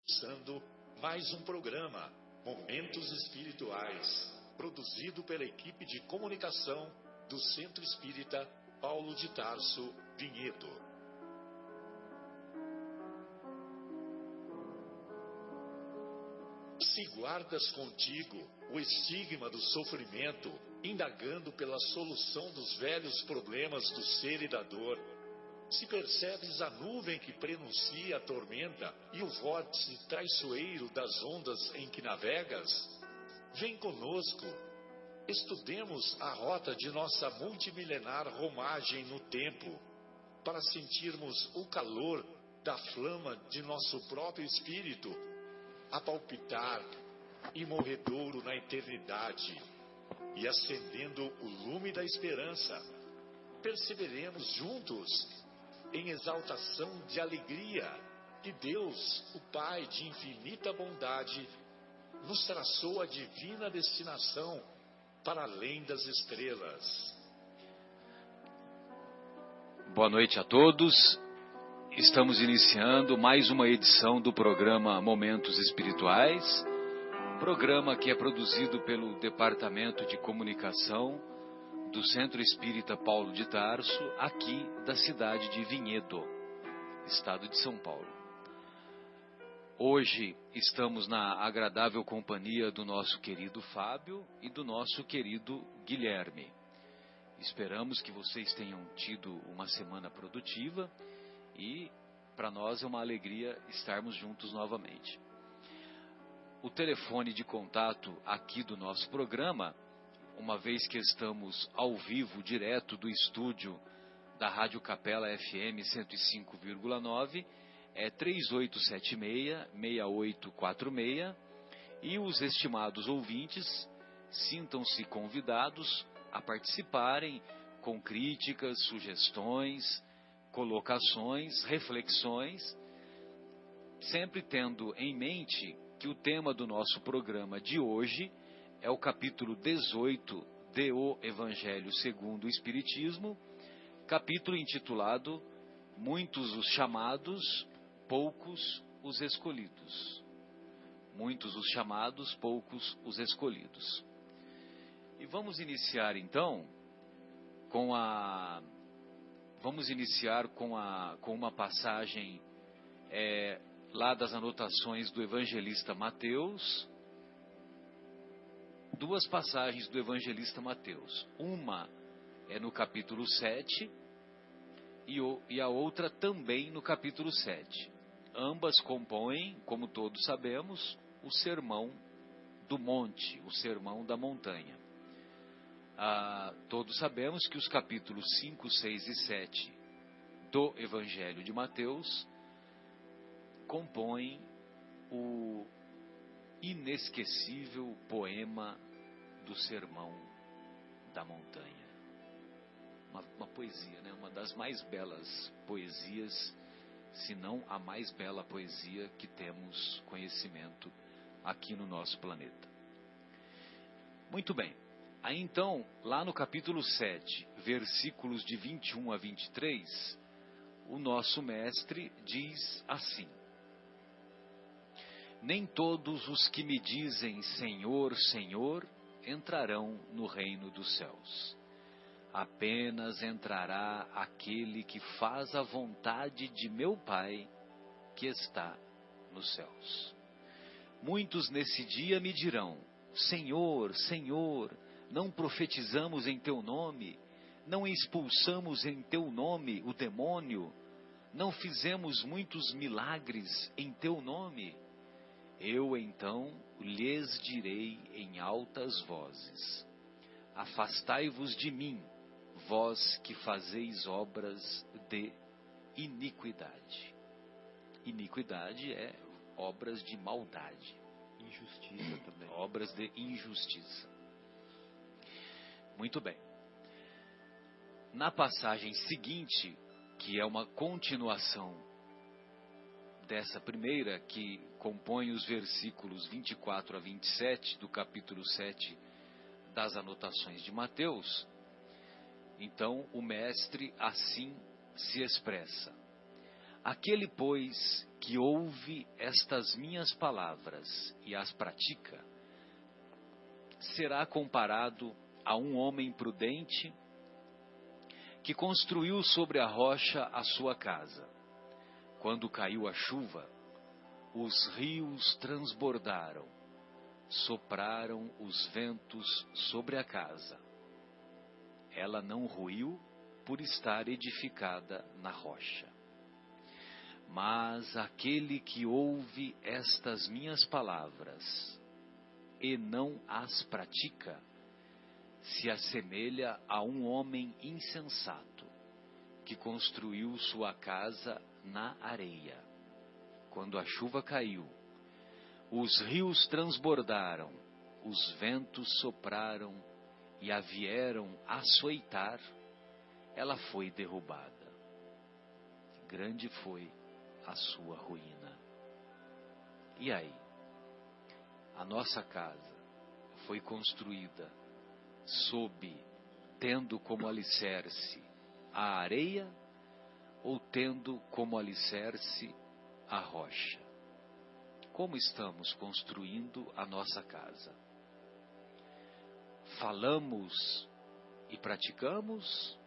Começando mais um programa, Momentos Espirituais, produzido pela equipe de comunicação do Centro Espírita Paulo de Tarso, Vinhedo. Se guardas contigo o estigma do sofrimento, indagando pela solução dos velhos problemas do ser e da dor, se percebes a nuvem que prenuncia a tormenta e o vórtice traiçoeiro das ondas em que navegas, vem conosco, estudemos a rota de nossa multimilenar romagem no tempo, para sentirmos o calor da flama de nosso próprio espírito, a palpitar imorredouro na eternidade, e acendendo o lume da esperança, perceberemos juntos, em exaltação de alegria, que Deus, o Pai de infinita bondade, nos traçou a divina destinação para além das estrelas. Boa noite a todos. Estamos iniciando mais uma edição do programa Momentos Espirituais, programa que é produzido pelo Departamento de Comunicação do Centro Espírita Paulo de Tarso, aqui da cidade de Vinhedo, estado de São Paulo. Hoje estamos na agradável companhia do nosso querido Fábio e do nosso querido Guilherme. Esperamos que vocês tenham tido uma semana produtiva e para nós é uma alegria estarmos juntos novamente. O telefone de contato aqui do nosso programa, uma vez que estamos ao vivo, direto do estúdio da Rádio Capela FM 105,9, é 3876-6846, e os estimados ouvintes sintam-se convidados a participarem com críticas, sugestões, colocações, reflexões, sempre tendo em mente que o tema do nosso programa de hoje é o capítulo 18 de O Evangelho segundo o Espiritismo, capítulo intitulado Muitos os chamados, poucos os escolhidos. Muitos os chamados, poucos os escolhidos. E vamos iniciar então com uma passagem lá das anotações do evangelista Mateus. Duas passagens do evangelista Mateus. Uma é no capítulo 7 e a outra também no capítulo 7. Ambas compõem, como todos sabemos, o Sermão do Monte, o Sermão da Montanha. Todos sabemos que os capítulos 5, 6 e 7 do Evangelho de Mateus compõem o inesquecível poema do Sermão da Montanha. Uma poesia, né? Uma das mais belas poesias, se não a mais bela poesia que temos conhecimento aqui no nosso planeta. Muito bem. Aí então, lá no capítulo 7, versículos de 21 a 23, o nosso mestre diz assim: Nem todos os que me dizem Senhor, Senhor, entrarão no reino dos céus. Apenas entrará aquele que faz a vontade de meu Pai que está nos céus. Muitos nesse dia me dirão: Senhor, Senhor, não profetizamos em teu nome? Não expulsamos em teu nome o demônio? Não fizemos muitos milagres em teu nome? Eu então lhes direi em altas vozes: Afastai-vos de mim, vós que fazeis obras de iniquidade. Iniquidade é obras de maldade. Injustiça também. Obras de injustiça. Muito bem. Na passagem seguinte, que é uma continuação dessa primeira, que compõe os versículos 24 a 27 do capítulo 7 das anotações de Mateus, então o mestre assim se expressa: Aquele, pois, que ouve estas minhas palavras e as pratica, será comparado a um homem prudente que construiu sobre a rocha a sua casa. Quando caiu a chuva, os rios transbordaram, sopraram os ventos sobre a casa. Ela não ruiu por estar edificada na rocha. Mas aquele que ouve estas minhas palavras e não as pratica, se assemelha a um homem insensato que construiu sua casa na areia. Quando a chuva caiu, os rios transbordaram, os ventos sopraram e a vieram açoitar, ela foi derrubada. Grande foi a sua ruína. E aí? A nossa casa foi construída tendo como alicerce a areia ou tendo como alicerce a rocha? Como estamos construindo a nossa casa? Falamos e praticamos?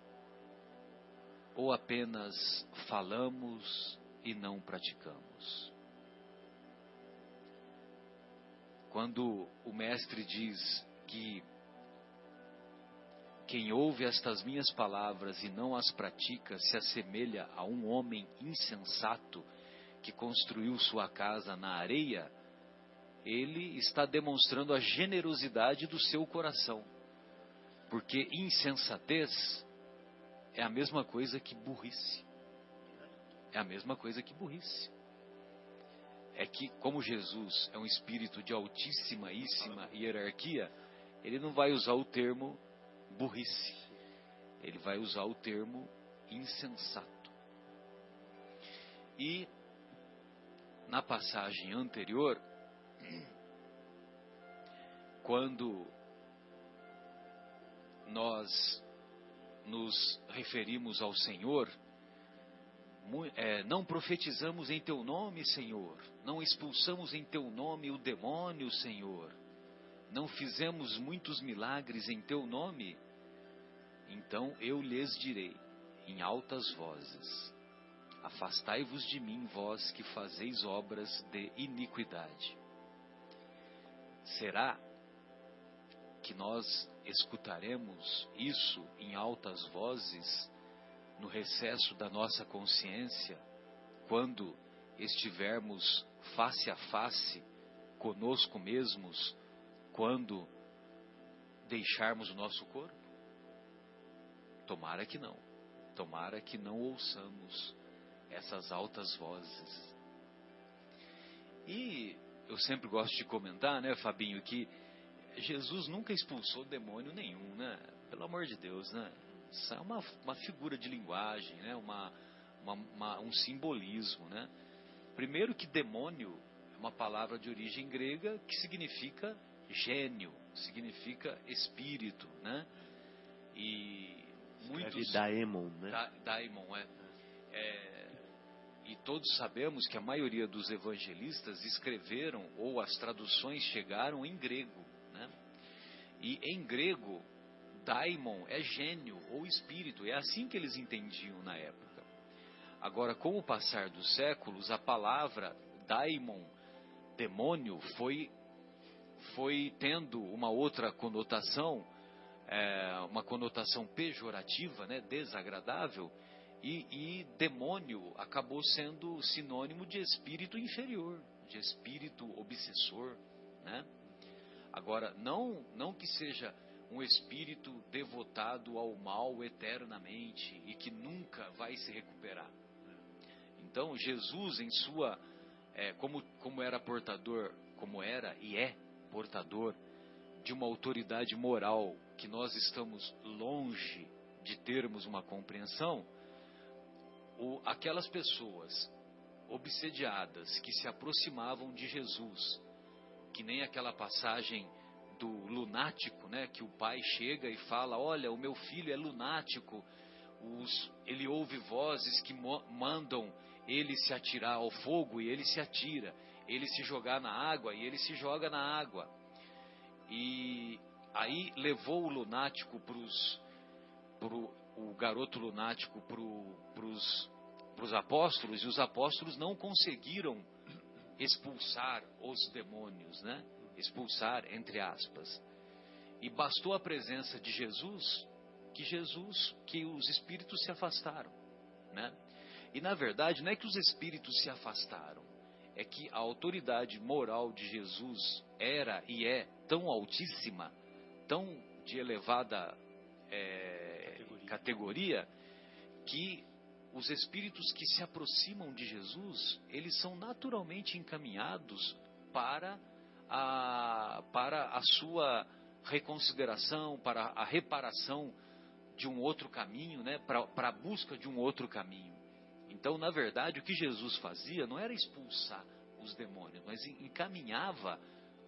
Ou apenas falamos e não praticamos? Quando o mestre diz que quem ouve estas minhas palavras e não as pratica se assemelha a um homem insensato que construiu sua casa na areia, ele está demonstrando a generosidade do seu coração. Porque insensatez é a mesma coisa que burrice. É a mesma coisa que burrice. É que, como Jesus é um espírito de altíssima hierarquia, ele não vai usar o termo burrice. Ele vai usar o termo insensato. E, na passagem anterior, quando nós nos referimos ao Senhor, não profetizamos em teu nome, Senhor, não expulsamos em teu nome o demônio, Senhor, não fizemos muitos milagres em teu nome, então eu lhes direi em altas vozes: afastai-vos de mim, vós que fazeis obras de iniquidade. Será que nós escutaremos isso em altas vozes no recesso da nossa consciência, quando estivermos face a face conosco mesmos, quando deixarmos o nosso corpo? Tomara que não. Tomara que não ouçamos essas altas vozes. E eu sempre gosto de comentar, né, Fabinho, que Jesus nunca expulsou demônio nenhum, né? Pelo amor de Deus, né? Isso é uma figura de linguagem, né? Um simbolismo, né? Primeiro que demônio é uma palavra de origem grega que significa gênio, significa espírito, né? E muitos... Daemon, né? Daimon, e todos sabemos que a maioria dos evangelistas escreveram, ou as traduções chegaram em grego, né? E em grego, daimon é gênio ou espírito, é assim que eles entendiam na época. Agora, com o passar dos séculos, a palavra daimon, demônio, foi tendo uma outra conotação, uma conotação pejorativa, né, desagradável, e demônio acabou sendo sinônimo de espírito inferior, de espírito obsessor, né? Agora, não que seja um espírito devotado ao mal eternamente e que nunca vai se recuperar. Então, Jesus, em sua, como era portador, como era e é portador de uma autoridade moral que nós estamos longe de termos uma compreensão, aquelas pessoas obsediadas que se aproximavam de Jesus, que nem aquela passagem do lunático, né, que o pai chega e fala: olha, o meu filho é lunático, ele ouve vozes que mandam ele se atirar ao fogo e ele se atira, ele se jogar na água e ele se joga na água. E aí levou o lunático o garoto lunático para os apóstolos, e os apóstolos não conseguiram expulsar os demônios, né? Expulsar, entre aspas. E bastou a presença de Jesus, que os espíritos se afastaram, né? E na verdade não é que os espíritos se afastaram, é que a autoridade moral de Jesus era e é tão altíssima, tão de elevada categoria, que os espíritos que se aproximam de Jesus, eles são naturalmente encaminhados para a sua reconsideração, para a reparação de um outro caminho, né? Para a busca de um outro caminho. Então, na verdade, o que Jesus fazia não era expulsar os demônios, mas encaminhava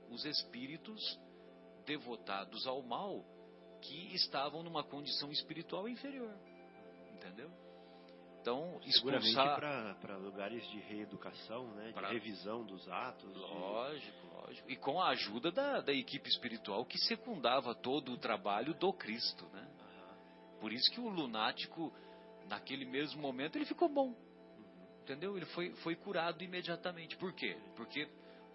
os espíritos devotados ao mal que estavam numa condição espiritual inferior. Entendeu? Então, expulsar... para lugares de reeducação, né? De revisão dos atos. Lógico. E com a ajuda da equipe espiritual que secundava todo o trabalho do Cristo, né? Por isso que o lunático, naquele mesmo momento, ele ficou bom. Entendeu? Ele foi curado imediatamente. Por quê? Porque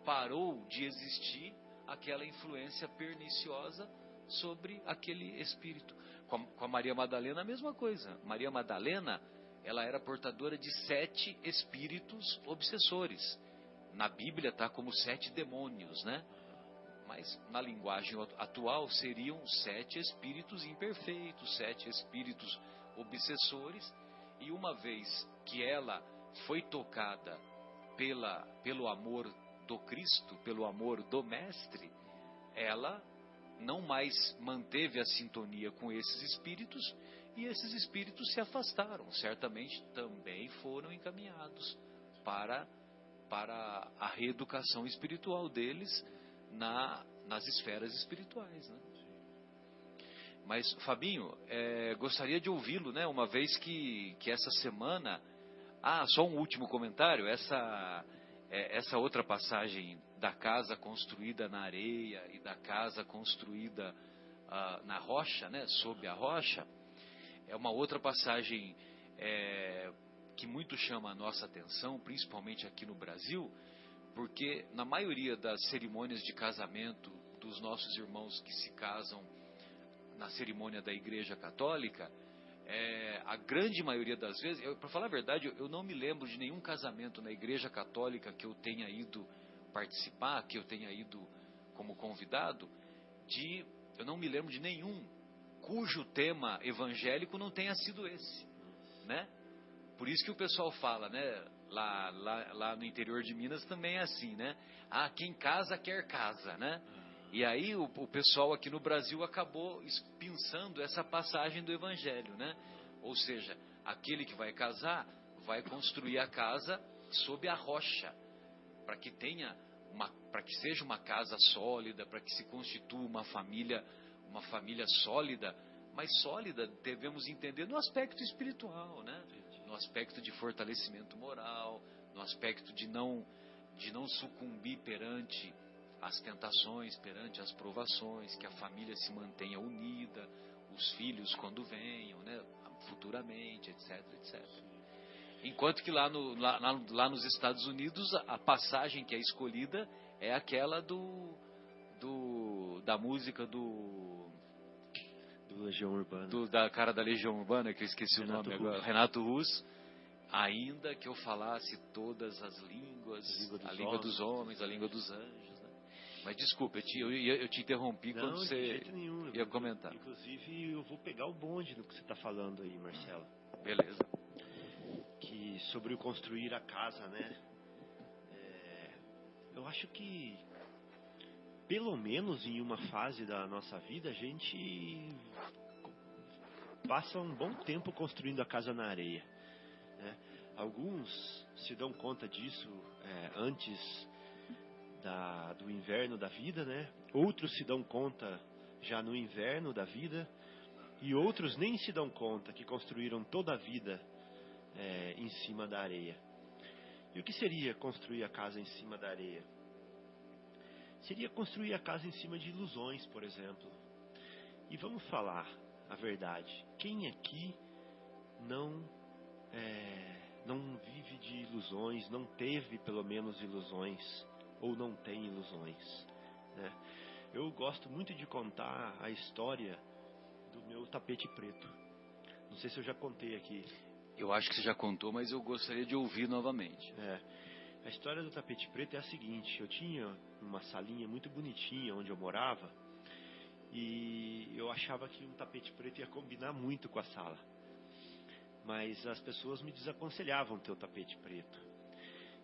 parou de existir aquela influência perniciosa sobre aquele espírito. Com a Maria Madalena, a mesma coisa. Maria Madalena, ela era portadora de 7 espíritos obsessores. Na Bíblia está como 7 demônios, né? Mas na linguagem atual seriam 7 espíritos imperfeitos, 7 espíritos obsessores. E uma vez que ela foi tocada pelo amor do Cristo, pelo amor do Mestre, ela não mais manteve a sintonia com esses espíritos, e esses espíritos se afastaram. Certamente também foram encaminhados para a reeducação espiritual deles nas esferas espirituais, né? Mas, Fabinho, gostaria de ouvi-lo, né? Uma vez que essa semana... só um último comentário. Essa outra passagem da casa construída na areia e da casa construída na rocha, né? Sob a rocha, é uma outra passagem que muito chama a nossa atenção, principalmente aqui no Brasil, porque na maioria das cerimônias de casamento dos nossos irmãos que se casam na cerimônia da Igreja Católica, a grande maioria das vezes, para falar a verdade, eu não me lembro de nenhum casamento na Igreja Católica que eu tenha ido participar, que eu tenha ido como convidado, eu não me lembro de nenhum cujo tema evangélico não tenha sido esse, né? Por isso que o pessoal fala, né? Lá no interior de Minas também é assim, né? Quem casa quer casa, né? E aí o pessoal aqui no Brasil acabou pensando essa passagem do Evangelho, né? Ou seja, aquele que vai casar vai construir a casa sob a rocha, para que seja uma casa sólida, para que se constitua uma família sólida, mas sólida devemos entender no aspecto espiritual, né? No aspecto de fortalecimento moral, no aspecto de não sucumbir perante as tentações, perante as provações, que a família se mantenha unida, os filhos quando venham, né, futuramente, etc, etc. Enquanto que lá nos Estados Unidos, a passagem que é escolhida é aquela da música do Legião Urbana. Da cara da Legião Urbana, que eu esqueci o nome agora, Renato Russo. Ainda que eu falasse todas as línguas, a língua dos homens, a língua dos anjos, né? Mas desculpa, eu te interrompi quando você de jeito nenhum, ia comentar. Inclusive, eu vou pegar o bonde do que você está falando aí, Marcelo. Beleza. Que sobre o construir a casa, né? Eu acho que, pelo menos em uma fase da nossa vida, a gente passa um bom tempo construindo a casa na areia, né? Alguns se dão conta disso antes do inverno da vida, né? Outros se dão conta já no inverno da vida, e outros nem se dão conta que construíram toda a vida em cima da areia. E o que seria construir a casa em cima da areia? Seria construir a casa em cima de ilusões, por exemplo. E vamos falar a verdade. Quem aqui não vive de ilusões, não teve pelo menos ilusões, ou não tem ilusões, né? Eu gosto muito de contar a história do meu tapete preto. Não sei se eu já contei aqui. Eu acho que você já contou, mas eu gostaria de ouvir novamente. A história do tapete preto é a seguinte: eu tinha uma salinha muito bonitinha onde eu morava, e eu achava que um tapete preto ia combinar muito com a sala. Mas as pessoas me desaconselhavam ter o tapete preto.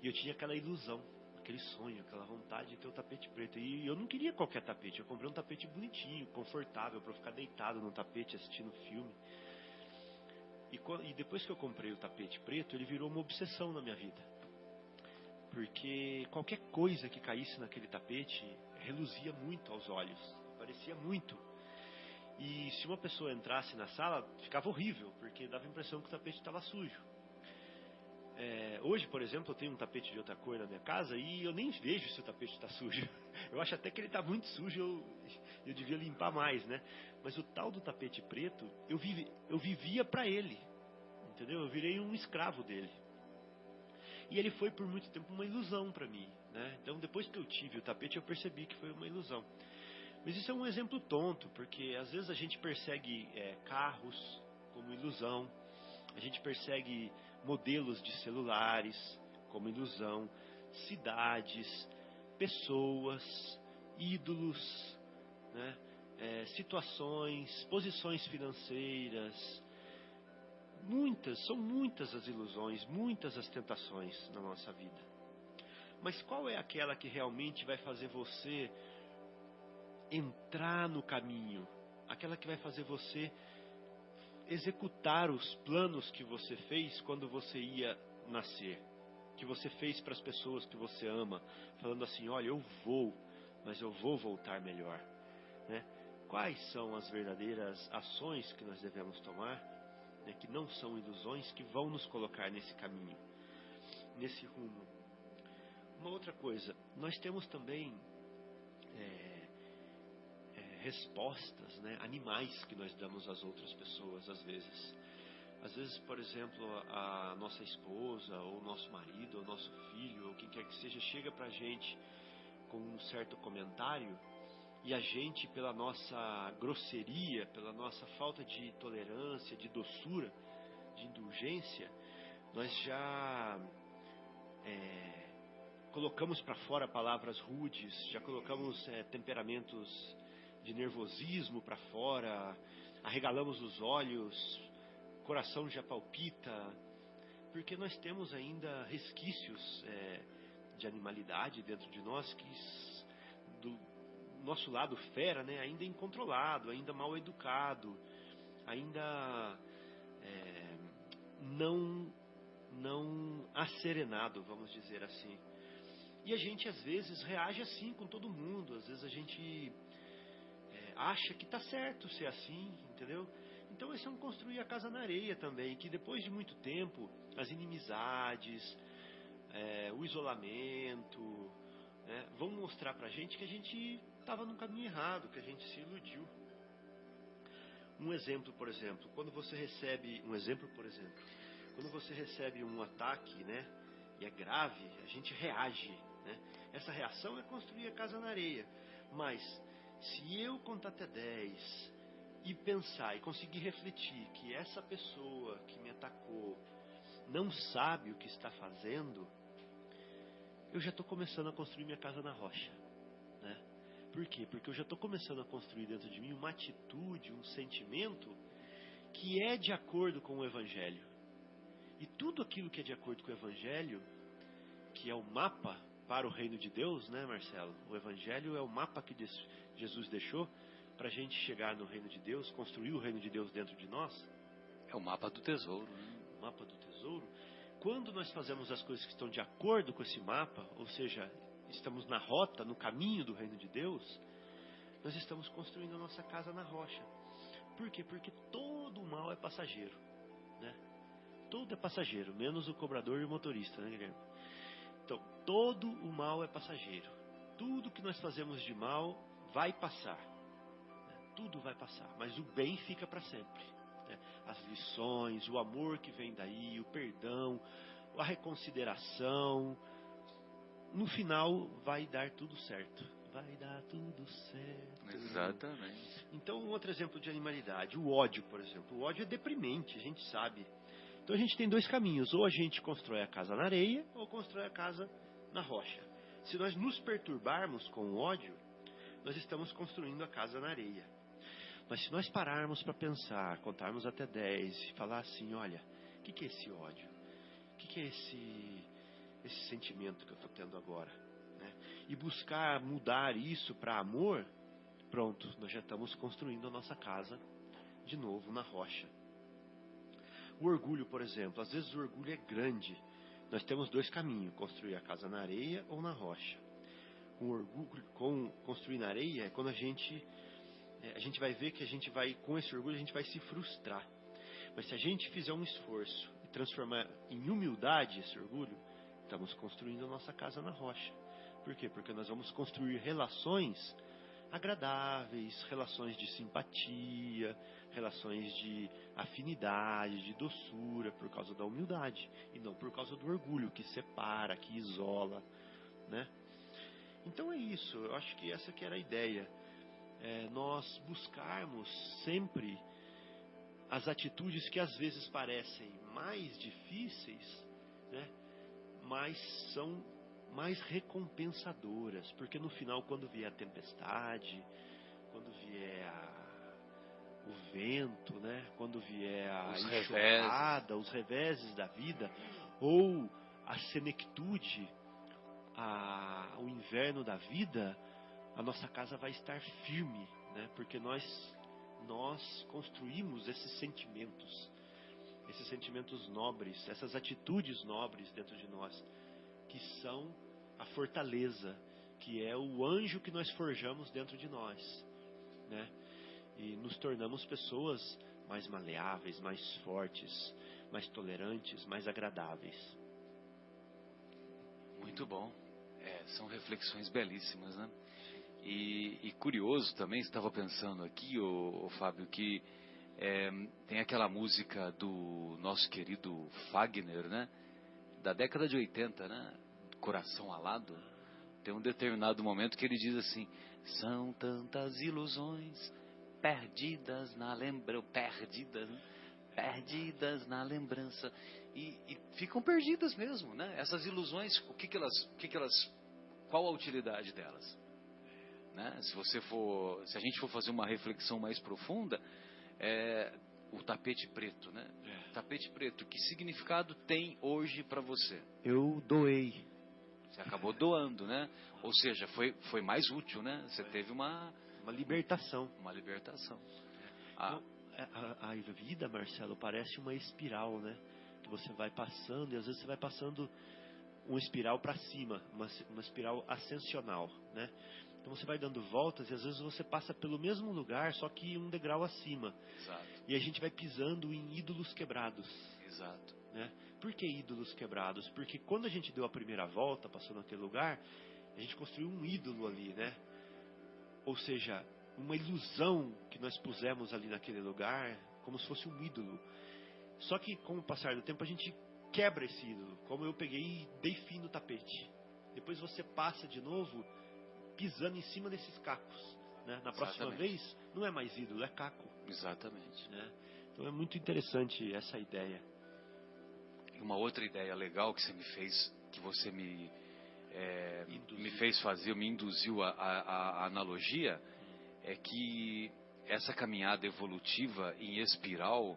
E eu tinha aquela ilusão, aquele sonho, aquela vontade de ter o tapete preto. E eu não queria qualquer tapete, eu comprei um tapete bonitinho, confortável, para eu ficar deitado no tapete assistindo filme. E depois que eu comprei o tapete preto, ele virou uma obsessão na minha vida. Porque qualquer coisa que caísse naquele tapete reluzia muito aos olhos, parecia muito. E se uma pessoa entrasse na sala, ficava horrível, porque dava a impressão que o tapete estava sujo. Hoje, por exemplo, eu tenho um tapete de outra cor na minha casa e eu nem vejo se o tapete está sujo. Eu acho até que ele está muito sujo, eu devia limpar mais, né? Mas o tal do tapete preto, eu vivia para ele, entendeu? Eu virei um escravo dele. E ele foi por muito tempo uma ilusão para mim, né? Então, depois que eu tive o tapete, eu percebi que foi uma ilusão. Mas isso é um exemplo tonto, porque às vezes a gente persegue carros como ilusão, a gente persegue modelos de celulares como ilusão, cidades, pessoas, ídolos, né? Situações, posições financeiras. São muitas as ilusões, muitas as tentações na nossa vida. Mas qual é aquela que realmente vai fazer você entrar no caminho? Aquela que vai fazer você executar os planos que você fez quando você ia nascer, que você fez para as pessoas que você ama, falando assim: olha, eu vou, mas eu vou voltar melhor, né? Quais são as verdadeiras ações que nós devemos tomar, né, que não são ilusões, que vão nos colocar nesse caminho, nesse rumo? Uma outra coisa, nós temos também respostas, né, animais que nós damos às outras pessoas às vezes. Às vezes, por exemplo, a nossa esposa, ou o nosso marido, ou o nosso filho, ou quem quer que seja, chega pra gente com um certo comentário, e a gente, pela nossa grosseria, pela nossa falta de tolerância, de doçura, de indulgência, nós já colocamos para fora palavras rudes, já colocamos temperamentos de nervosismo para fora, arregalamos os olhos, coração já palpita, porque nós temos ainda resquícios de animalidade dentro de nós, que do nosso lado fera, né, ainda incontrolado, ainda mal educado, ainda não asserenado, vamos dizer assim. E a gente às vezes reage assim com todo mundo, às vezes a gente acha que está certo ser assim, entendeu? Então esse é um construir a casa na areia também, que depois de muito tempo, as inimizades, o isolamento, né, vão mostrar pra gente que a gente estava no caminho errado, que a gente se iludiu. Um exemplo, por exemplo, quando você recebe um ataque, né, e é grave, a gente reage, né? Essa reação é construir a casa na areia. Mas se eu contar até 10 e pensar e conseguir refletir que essa pessoa que me atacou não sabe o que está fazendo, eu já estou começando a construir minha casa na rocha, né? Por quê? Porque eu já estou começando a construir dentro de mim uma atitude, um sentimento que é de acordo com o Evangelho. E tudo aquilo que é de acordo com o Evangelho, que é o mapa para o reino de Deus, né, Marcelo? O Evangelho é o mapa que Jesus deixou para a gente chegar no reino de Deus, construir o reino de Deus dentro de nós. É o mapa do tesouro, né? O mapa do tesouro. Quando nós fazemos as coisas que estão de acordo com esse mapa, ou seja, estamos na rota, no caminho do reino de Deus, nós estamos construindo a nossa casa na rocha. Por quê? Porque todo o mal é passageiro, né? Tudo é passageiro, menos o cobrador e o motorista, né, Guilherme? todo o mal é passageiro. Tudo que nós fazemos de mal vai passar. Tudo vai passar, mas o bem fica para sempre. As lições, o amor que vem daí, o perdão, a reconsideração, no final vai dar tudo certo. Vai dar tudo certo. Exatamente. Então, um outro exemplo de animalidade, o ódio, por exemplo. O ódio é deprimente, a gente sabe. Então a gente tem dois caminhos, ou a gente constrói a casa na areia, ou constrói a casa na rocha. Se nós nos perturbarmos com o ódio, nós estamos construindo a casa na areia. Mas se nós pararmos para pensar, contarmos até 10 e falar assim, olha, o que é esse ódio? O que é esse sentimento que eu estou tendo agora? Né? E buscar mudar isso para amor, pronto, nós já estamos construindo a nossa casa de novo na rocha. O orgulho, por exemplo, às vezes o orgulho é grande. Nós temos dois caminhos, construir a casa na areia ou na rocha. Com orgulho, construir na areia é quando a gente vai ver que com esse orgulho a gente vai se frustrar. Mas se a gente fizer um esforço e transformar em humildade esse orgulho, estamos construindo a nossa casa na rocha. Por quê? Porque nós vamos construir relações agradáveis, relações de simpatia, relações de afinidade, de doçura, por causa da humildade, e não por causa do orgulho, que separa, que isola, né? Então é isso, eu acho que essa que era a ideia. Nós buscarmos sempre as atitudes que às vezes parecem mais difíceis, né? Mas são mais recompensadoras, porque no final, quando vier a tempestade, quando vier o vento, né? Quando vier a enxurrada, os reveses da vida, ou a senectude, o inverno da vida, a nossa casa vai estar firme, né? Porque nós construímos esses sentimentos nobres, essas atitudes nobres dentro de nós, que são a fortaleza, que é o anjo que nós forjamos dentro de nós, né? E nos tornamos pessoas mais maleáveis, mais fortes, mais tolerantes, mais agradáveis. Muito bom. São reflexões belíssimas, né? E curioso também, estava pensando aqui, o Fábio, que tem aquela música do nosso querido Fagner, né? Da década de 80, né? Coração Alado. Tem um determinado momento que ele diz assim: são tantas ilusões perdidas na lembrança, perdidas na lembrança, e ficam perdidas mesmo, né? Essas ilusões, qual a utilidade delas? Né? Se a gente for fazer uma reflexão mais profunda, o tapete preto, né? Tapete preto, que significado tem hoje para você? Eu doei. Você acabou doando, né? Ou seja, foi mais útil, né? Você teve uma libertação. Uma libertação. A vida, Marcelo, parece uma espiral, né? Que você vai passando, e às vezes você vai passando uma espiral para cima, uma espiral ascensional, né? Então você vai dando voltas e às vezes você passa pelo mesmo lugar, só que um degrau acima. Exato. E a gente vai pisando em ídolos quebrados. Exato. Né? Por que ídolos quebrados? Porque quando a gente deu a primeira volta, passou naquele lugar, a gente construiu um ídolo ali, né? Ou seja, uma ilusão que nós pusemos ali naquele lugar, como se fosse um ídolo. Só que com o passar do tempo a gente quebra esse ídolo, como eu peguei e dei fim no tapete. Depois você passa de novo pisando em cima desses cacos, né? Na próxima vez não é mais ídolo, é caco. Exatamente. Né? Então é muito interessante essa ideia. Uma outra ideia legal que você me fez fazer, me induziu a analogia, é que essa caminhada evolutiva em espiral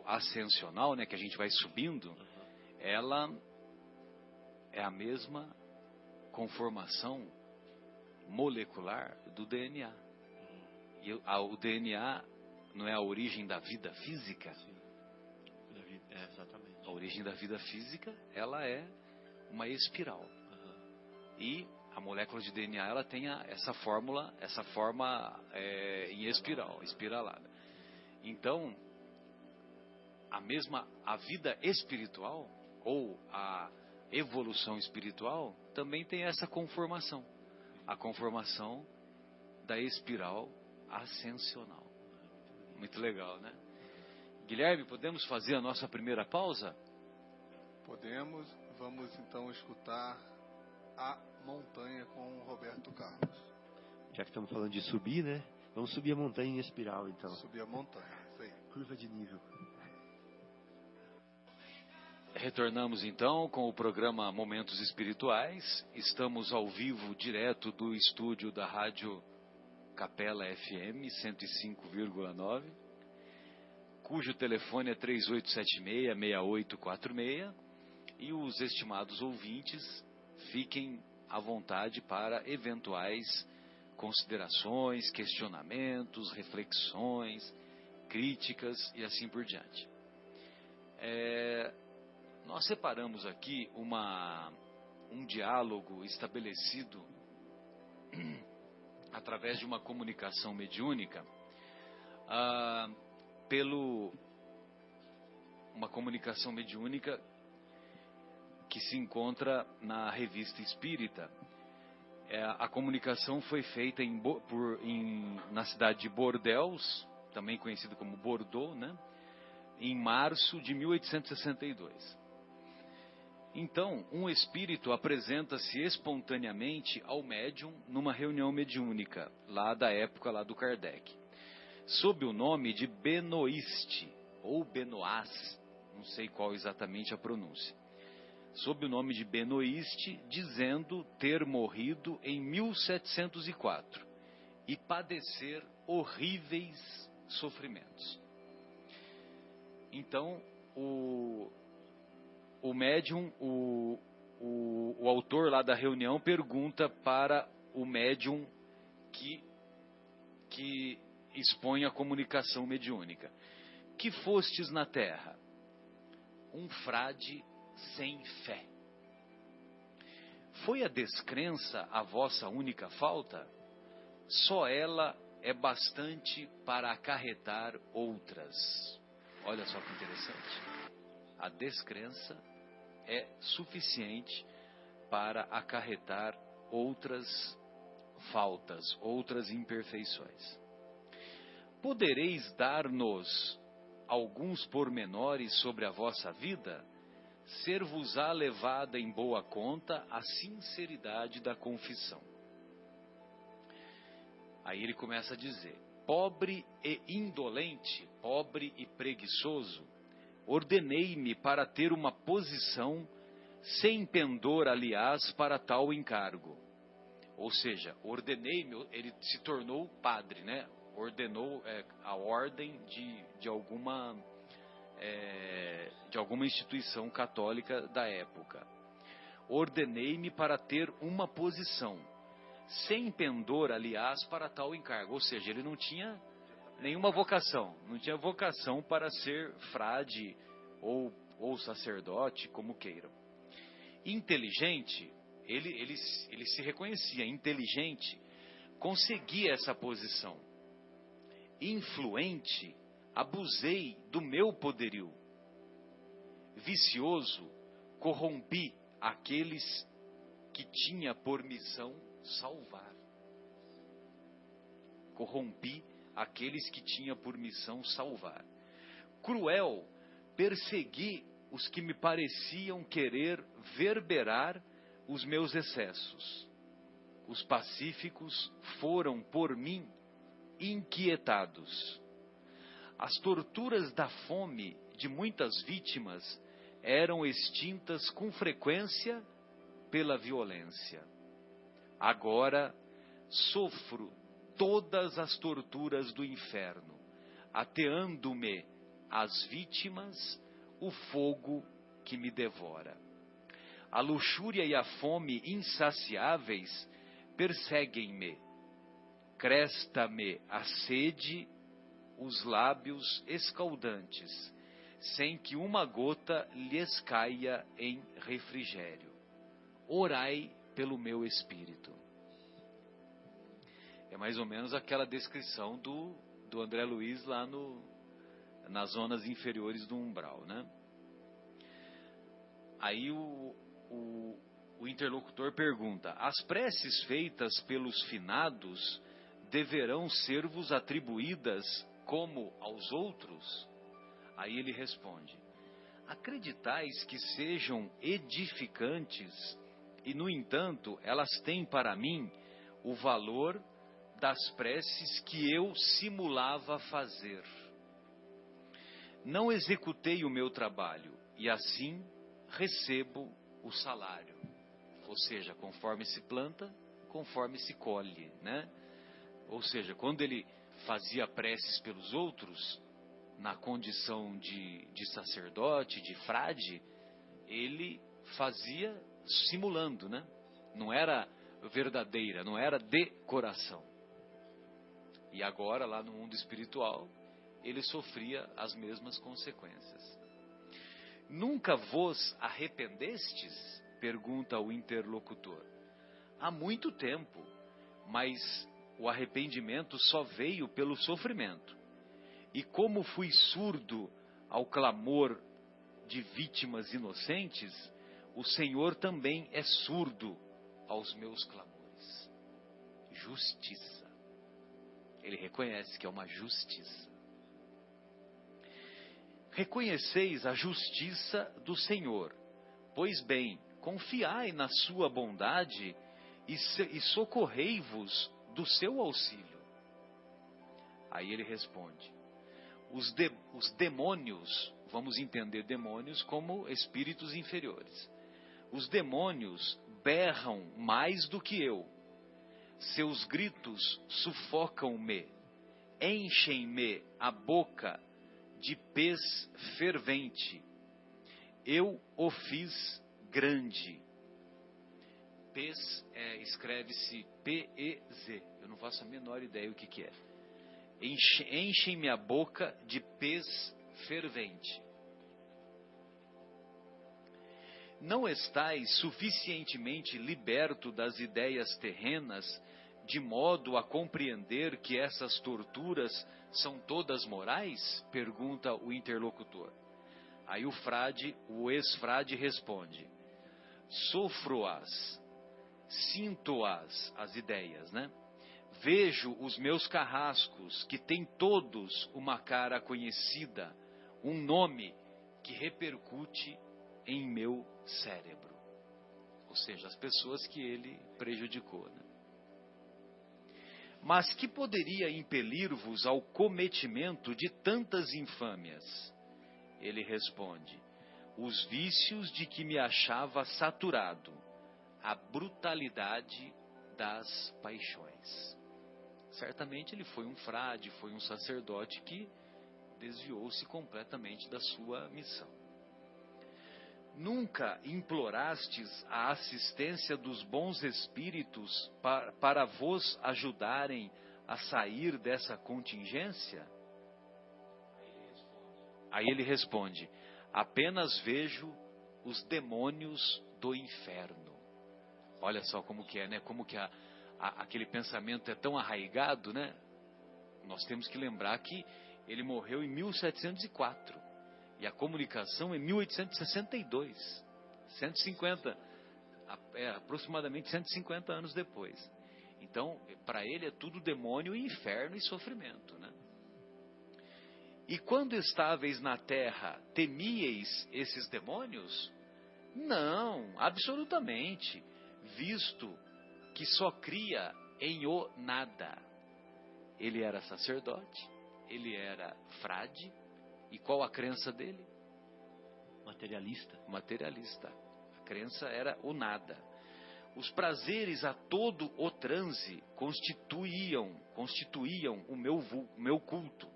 ascensional, né, que a gente vai subindo, ela é a mesma conformação molecular do DNA. E o DNA não é a origem da vida física? Sim. Exatamente. A origem da vida física, ela é uma espiral. E a molécula de DNA, ela tem essa forma em espiral, espiralada. Então, a vida espiritual, ou evolução espiritual, também tem essa conformação. A conformação da espiral ascensional. Muito legal, né? Guilherme, podemos fazer a nossa primeira pausa? Podemos. Vamos então escutar A Montanha com o Roberto Carlos. Já que estamos falando de subir, né? Vamos subir a montanha em espiral, então. Subir a montanha, isso aí. Curva de nível. Retornamos então com o programa Momentos Espirituais. Estamos ao vivo, direto do estúdio da Rádio Capela FM 105,9, cujo telefone é 3876-6846. E os estimados ouvintes fiquem à vontade para eventuais considerações, questionamentos, reflexões, críticas e assim por diante. Nós separamos aqui um diálogo estabelecido através de uma comunicação mediúnica, uma comunicação mediúnica que se encontra na Revista Espírita. A comunicação foi feita na cidade de Bordeaux, também conhecido como Bordeaux, né? Em março de 1862. Então, um espírito apresenta-se espontaneamente ao médium numa reunião mediúnica, lá da época lá do Kardec, sob o nome de Benoiste, ou Benoist, não sei qual exatamente a pronúncia, sob o nome de Benoiste, dizendo ter morrido em 1704 e padecer horríveis sofrimentos. Então, o médium, o autor lá da reunião pergunta para o médium que expõe a comunicação mediúnica: que fostes na terra? Um frade sem fé. Foi a descrença a vossa única falta? Só ela é bastante para acarretar outras. Olha só que interessante. A descrença é suficiente para acarretar outras faltas, outras imperfeições. Podereis dar-nos alguns pormenores sobre a vossa vida? Ser-vos-á levada em boa conta a sinceridade da confissão. Aí ele começa a dizer: pobre e indolente, pobre e preguiçoso, ordenei-me para ter uma posição sem pendor, aliás, para tal encargo. Ou seja, ordenei-me, ele se tornou padre, né? Ordenou a ordem de alguma instituição católica da época. Ordenei-me para ter uma posição, sem pendor, aliás, para tal encargo. Ou seja, ele não tinha nenhuma vocação, não tinha vocação para ser frade ou sacerdote, como queiram. Inteligente, ele se reconhecia inteligente, conseguia essa posição. Influente, abusei do meu poderio. Vicioso, corrompi aqueles que tinha por missão salvar. Corrompi aqueles que tinha por missão salvar. Cruel, persegui os que me pareciam querer verberar os meus excessos. Os pacíficos foram por mim inquietados. As torturas da fome de muitas vítimas eram extintas com frequência pela violência. Agora sofro todas as torturas do inferno, ateando-me às vítimas o fogo que me devora. A luxúria e a fome insaciáveis perseguem-me. Cresta-me a sede, os lábios escaldantes, sem que uma gota lhes caia em refrigério. Orai pelo meu espírito. É mais ou menos aquela descrição do André Luiz lá nas zonas inferiores do umbral, né? Aí o interlocutor pergunta: as preces feitas pelos finados deverão ser-vos atribuídas como aos outros? Aí ele responde: acreditais que sejam edificantes, e no entanto elas têm para mim o valor das preces que eu simulava fazer. Não executei o meu trabalho, e assim recebo o salário. Ou seja, conforme se planta, conforme se colhe, né? Ou seja, quando ele fazia preces pelos outros, na condição de sacerdote, de frade, ele fazia simulando, né? Não era verdadeira, não era de coração. E agora, lá no mundo espiritual, ele sofria as mesmas consequências. Nunca vos arrependestes? Pergunta o interlocutor. Há muito tempo, mas o arrependimento só veio pelo sofrimento. E como fui surdo ao clamor de vítimas inocentes, o Senhor também é surdo aos meus clamores. Justiça. Ele reconhece que é uma justiça. Reconheceis a justiça do Senhor. Pois bem, confiai na sua bondade e socorrei-vos do seu auxílio. Aí ele responde: os demônios, vamos entender demônios como espíritos inferiores. Os demônios berram mais do que eu. Seus gritos sufocam-me, enchem-me a boca de pez fervente. Eu o fiz grande. Pez escreve-se P-E-Z. Eu não faço a menor ideia o que é. Enchem-me a boca de pez fervente. Não estais suficientemente liberto das ideias terrenas, de modo a compreender que essas torturas são todas morais? Pergunta o interlocutor. Aí o ex-frade responde: sofro-as, sinto-as, as ideias, né? Vejo os meus carrascos, que têm todos uma cara conhecida, um nome que repercute em meu cérebro. Ou seja, as pessoas que ele prejudicou, né? Mas que poderia impelir-vos ao cometimento de tantas infâmias? Ele responde: os vícios de que me achava saturado, a brutalidade das paixões. Certamente ele foi um frade, foi um sacerdote que desviou-se completamente da sua missão. Nunca implorastes a assistência dos bons espíritos para vos ajudarem a sair dessa contingência? Aí ele responde: apenas vejo os demônios do inferno. Olha só como que é, né? Como que aquele pensamento é tão arraigado, né? Nós temos que lembrar que ele morreu em 1704 e a comunicação em 1862, 150, aproximadamente 150 anos depois. Então, para ele é tudo demônio, inferno e sofrimento, né? E quando estáveis na terra, temíeis esses demônios? Não, absolutamente, visto que só cria em o nada. Ele era sacerdote, ele era frade, e qual a crença dele? Materialista. A crença era o nada. Os prazeres a todo o transe constituíam o meu culto.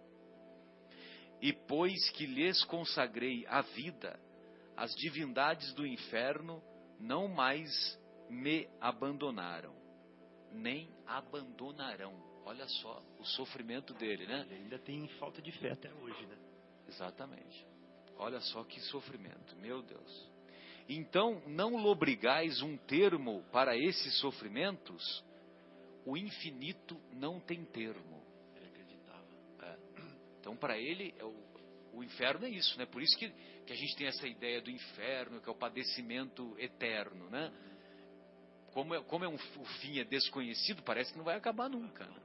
E pois que lhes consagrei a vida, as divindades do inferno não mais me abandonaram, nem abandonarão. Olha só o sofrimento dele, né? Ele ainda tem falta de fé até hoje, né? Exatamente. Olha só que sofrimento, meu Deus. Então, não lobrigais um termo para esses sofrimentos? O infinito não tem termo. Ele acreditava. Então, para ele, o inferno é isso, né? Por isso que a gente tem essa ideia do inferno, que é o padecimento eterno, né? Como o fim é desconhecido, parece que não vai acabar nunca. Né?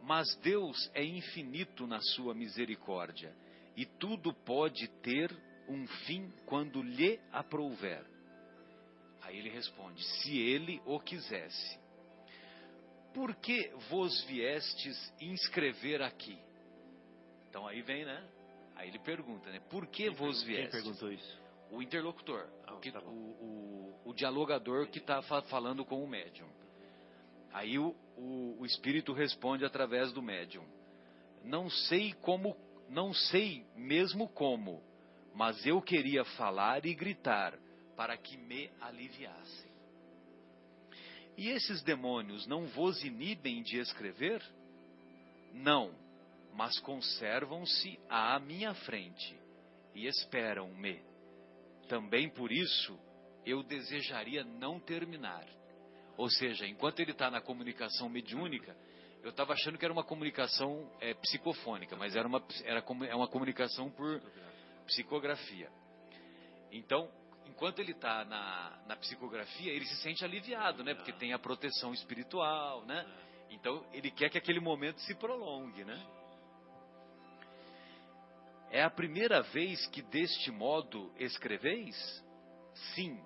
Mas Deus é infinito na sua misericórdia, e tudo pode ter um fim quando lhe aprouver. Aí ele responde, se ele o quisesse. Por que vos viestes inscrever aqui? Então aí vem, né? Aí ele pergunta, né? Por que vos viestes? Quem perguntou isso? O interlocutor, Tá o dialogador que está falando com o médium. Aí o espírito responde através do médium. Não sei mesmo como, mas eu queria falar e gritar para que me aliviassem. E esses demônios não vos inibem de escrever? Não, mas conservam-se à minha frente e esperam-me. Também por isso eu desejaria não terminar. Ou seja, enquanto ele está na comunicação mediúnica, eu estava achando que era uma comunicação psicofônica, mas é uma comunicação por psicografia. Então, enquanto ele está na psicografia, ele se sente aliviado, né? Porque tem a proteção espiritual, né? Então, ele quer que aquele momento se prolongue, né? É a primeira vez que deste modo escreveis? Sim.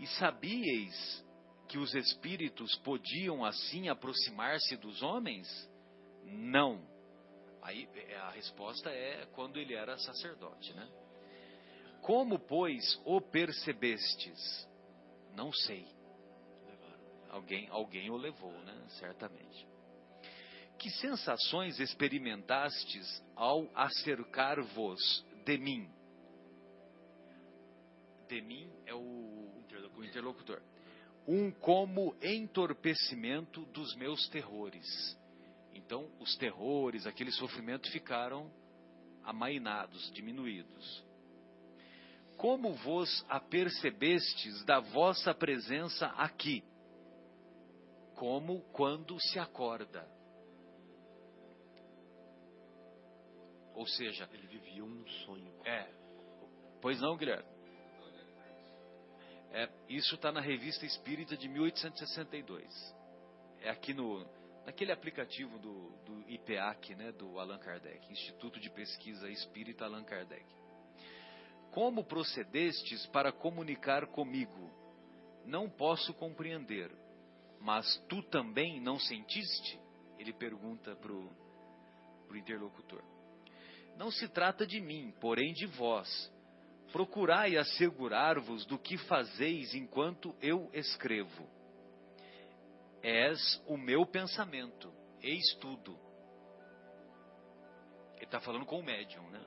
E sabíeis que os espíritos podiam assim aproximar-se dos homens? Não. Aí a resposta é quando ele era sacerdote, né? Como, pois, o percebestes? Não sei. Alguém o levou, né? Certamente. Que sensações experimentastes ao acercar-vos de mim? De mim é o interlocutor. Um como entorpecimento dos meus terrores. Então, os terrores, aquele sofrimento ficaram amainados, diminuídos. Como vos apercebestes da vossa presença aqui? Como quando se acorda. Ou seja, ele vivia um sonho. Pois não, Guilherme? Isso está na Revista Espírita de 1862. É aqui naquele aplicativo do IPEAC, né, do Allan Kardec, Instituto de Pesquisa Espírita Allan Kardec. Como procedestes para comunicar comigo? Não posso compreender. Mas tu também não sentiste? Ele pergunta para o interlocutor. Não se trata de mim, porém de vós. Procurai assegurar-vos do que fazeis enquanto eu escrevo. És o meu pensamento, eis tudo. Ele está falando com o médium, né?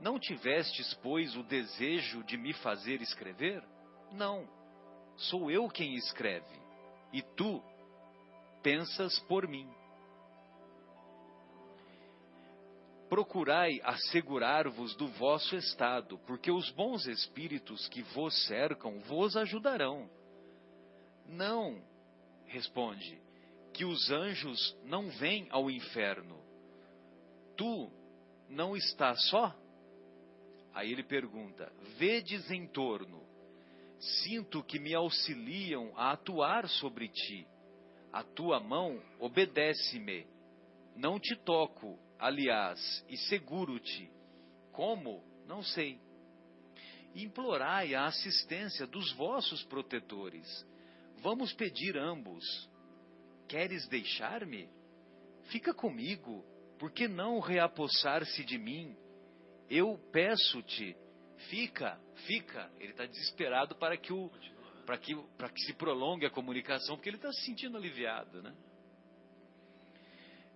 Não tivestes, pois, o desejo de me fazer escrever? Não, sou eu quem escreve, e tu pensas por mim. Procurai assegurar-vos do vosso estado, porque os bons espíritos que vos cercam vos ajudarão. Não, responde, que os anjos não vêm ao inferno. Tu não estás só? Aí ele pergunta, vedes em torno, sinto que me auxiliam a atuar sobre ti. A tua mão obedece-me. Não te toco, aliás, e seguro-te. Como? Não sei. Implorai a assistência dos vossos protetores. Vamos pedir ambos. Queres deixar-me? Fica comigo, por que não reapossar-se de mim? Eu peço-te, fica. Ele está desesperado para que se prolongue a comunicação, porque ele está se sentindo aliviado, né?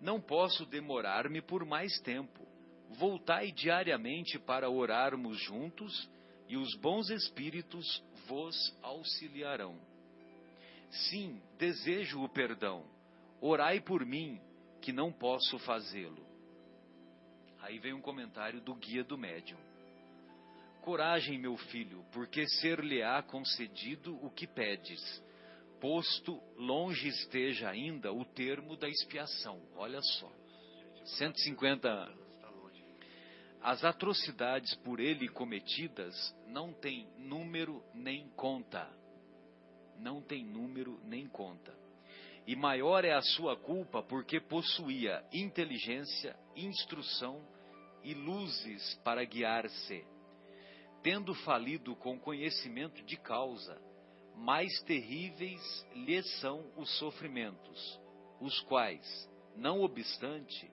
Não posso demorar-me por mais tempo. Voltai diariamente para orarmos juntos, e os bons espíritos vos auxiliarão. Sim, desejo o perdão. Orai por mim, que não posso fazê-lo. Aí vem um comentário do guia do médium. Coragem, meu filho, porque ser-lhe-á concedido o que pedes, posto longe esteja ainda o termo da expiação. Olha só. 150 anos. As atrocidades por ele cometidas não têm número nem conta. Não tem número nem conta. E maior é a sua culpa porque possuía inteligência, instrução e luzes para guiar-se. Tendo falido com conhecimento de causa, mais terríveis lhe são os sofrimentos, os quais, não obstante,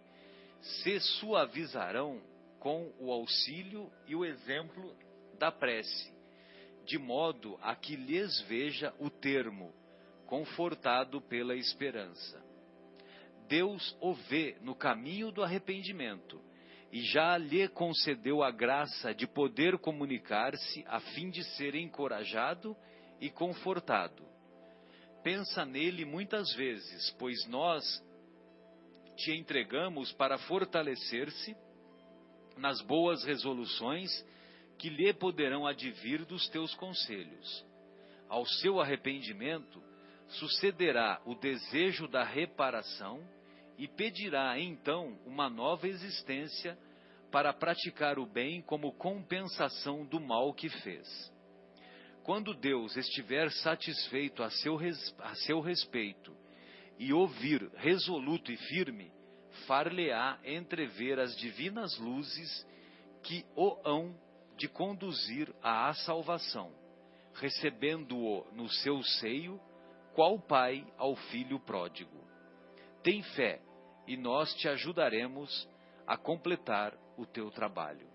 se suavizarão com o auxílio e o exemplo da prece, de modo a que lhes veja o termo, confortado pela esperança. Deus o vê no caminho do arrependimento e já lhe concedeu a graça de poder comunicar-se a fim de ser encorajado e confortado. Pensa nele muitas vezes, pois nós te entregamos para fortalecer-se nas boas resoluções que lhe poderão advir dos teus conselhos. Ao seu arrependimento sucederá o desejo da reparação e pedirá então uma nova existência para praticar o bem como compensação do mal que fez. Quando Deus estiver satisfeito a seu respeito e ouvir resoluto e firme, far-lhe-á entrever as divinas luzes que o hão de conduzir à salvação, recebendo-o no seu seio, qual pai ao filho pródigo. Tem fé, e nós te ajudaremos a completar o teu trabalho.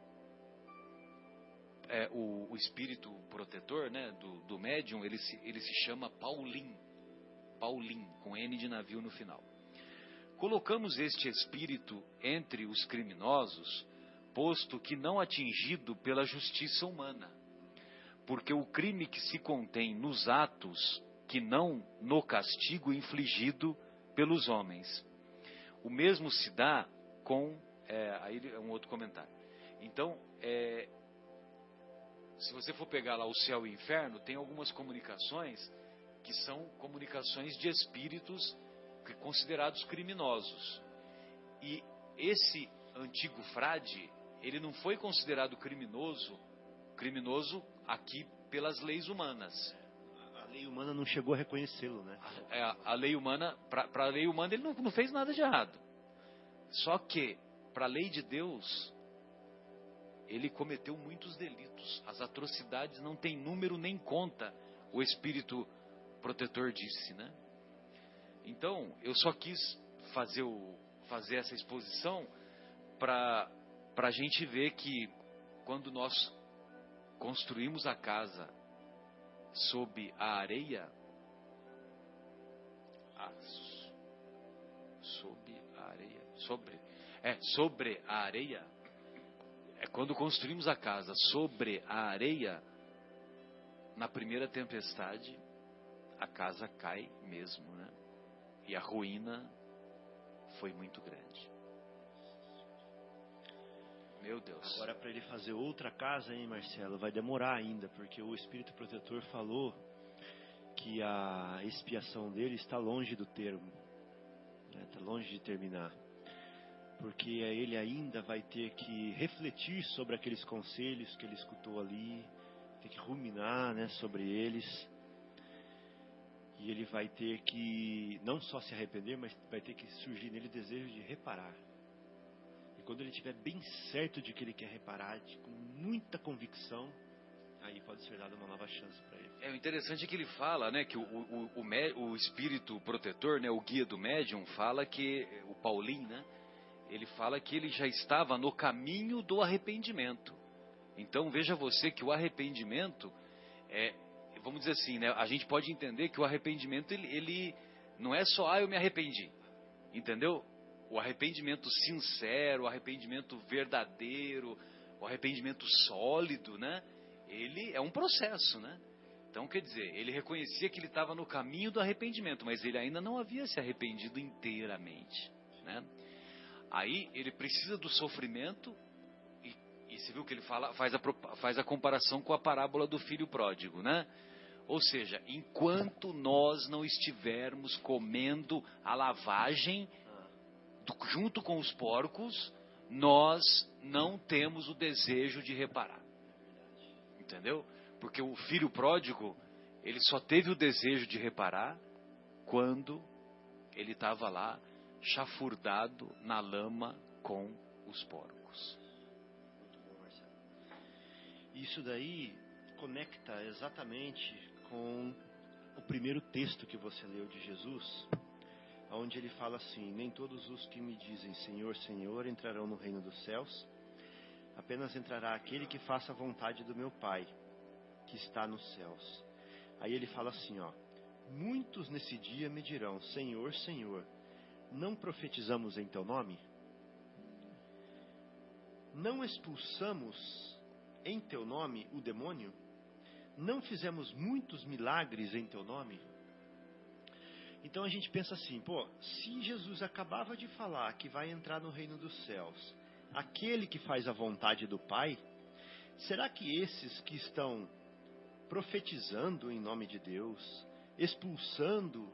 O espírito protetor, né, do médium, ele se chama Paulim, com N de navio no final. Colocamos este espírito entre os criminosos, posto que não atingido pela justiça humana, porque o crime que se contém nos atos, que não no castigo infligido pelos homens. O mesmo se dá com... aí é um outro comentário. Então, se você for pegar lá o céu e o inferno, tem algumas comunicações que são comunicações de espíritos considerados criminosos. E esse antigo frade, ele não foi considerado criminoso aqui pelas leis humanas. A lei humana não chegou a reconhecê-lo, né? A lei humana, para a lei humana, ele não fez nada de errado. Só que, para a lei de Deus, ele cometeu muitos delitos. As atrocidades não têm número nem conta, o Espírito protetor disse, né? Então, eu só quis fazer essa exposição para a gente ver que quando nós construímos a casa sob a areia, sobre a areia, quando construímos a casa sobre a areia, na primeira tempestade, a casa cai mesmo, né? E a ruína foi muito grande. Meu Deus. Agora, para ele fazer outra casa, hein, Marcelo, vai demorar ainda, porque o Espírito Protetor falou que a expiação dele está longe do termo, né? Está longe de terminar. Porque ele ainda vai ter que refletir sobre aqueles conselhos que ele escutou ali, ter que ruminar, né, sobre eles. E ele vai ter que não só se arrepender, mas vai ter que surgir nele o desejo de reparar. E quando ele estiver bem certo de que ele quer reparar, com muita convicção, aí pode ser dada uma nova chance para ele. O interessante é que ele fala, né, que o espírito protetor, né, o guia do médium, fala que, o Paulim, né, ele fala que ele já estava no caminho do arrependimento. Então veja você que o arrependimento vamos dizer assim, né, a gente pode entender que o arrependimento ele não é só, eu me arrependi, entendeu? O arrependimento sincero, o arrependimento verdadeiro, o arrependimento sólido, né? Ele é um processo, né? Então, quer dizer, ele reconhecia que ele estava no caminho do arrependimento, mas ele ainda não havia se arrependido inteiramente, né? Aí ele precisa do sofrimento, e você viu que ele faz a comparação com a parábola do filho pródigo, né? Ou seja, enquanto nós não estivermos comendo a lavagem junto com os porcos, nós não temos o desejo de reparar. Entendeu? Porque o filho pródigo, ele só teve o desejo de reparar quando ele estava lá, chafurdado na lama com os porcos. Muito bom, Marcelo. Isso daí conecta exatamente com o primeiro texto que você leu de Jesus, onde ele fala assim: nem todos os que me dizem Senhor, Senhor entrarão no reino dos céus, apenas entrará aquele que faça a vontade do meu Pai, que está nos céus. Aí ele fala assim, ó: muitos nesse dia me dirão, Senhor, Senhor, não profetizamos em teu nome? Não expulsamos em teu nome o demônio? Não fizemos muitos milagres em teu nome? Então a gente pensa assim, pô, se Jesus acabava de falar que vai entrar no reino dos céus aquele que faz a vontade do Pai, será que esses que estão profetizando em nome de Deus, expulsando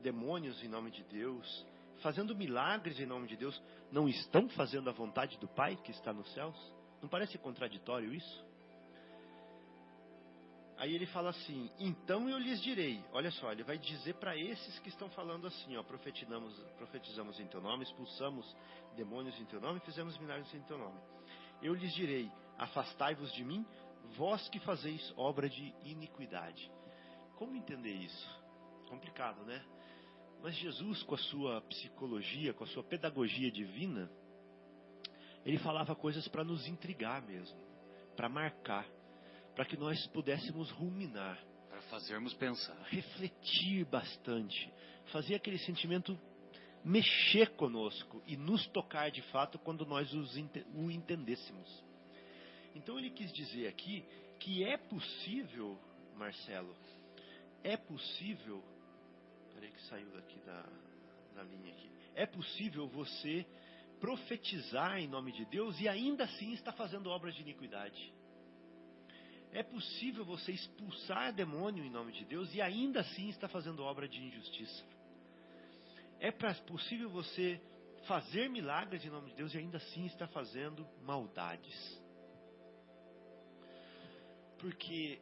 demônios em nome de Deus, fazendo milagres em nome de Deus, não estão fazendo a vontade do Pai que está nos céus? Não parece contraditório isso? Aí ele fala assim, então eu lhes direi, olha só, ele vai dizer para esses que estão falando assim, ó, profetizamos em teu nome, expulsamos demônios em teu nome, fizemos milagres em teu nome. Eu lhes direi, afastai-vos de mim, vós que fazeis obra de iniquidade. Como entender isso? Complicado, né? Mas Jesus, com a sua psicologia, com a sua pedagogia divina, ele falava coisas para nos intrigar mesmo, para marcar, para que nós pudéssemos ruminar, Para fazermos pensar. refletir bastante, fazer aquele sentimento mexer conosco e nos tocar de fato quando nós o entendêssemos. Então ele quis dizer aqui que é possível, Marcelo, é possível, peraí que saiu daqui da linha aqui, é possível você profetizar em nome de Deus e ainda assim estar fazendo obras de iniquidade. É possível você expulsar demônio em nome de Deus e ainda assim estar fazendo obra de injustiça. É possível você fazer milagres em nome de Deus e ainda assim estar fazendo maldades. Porque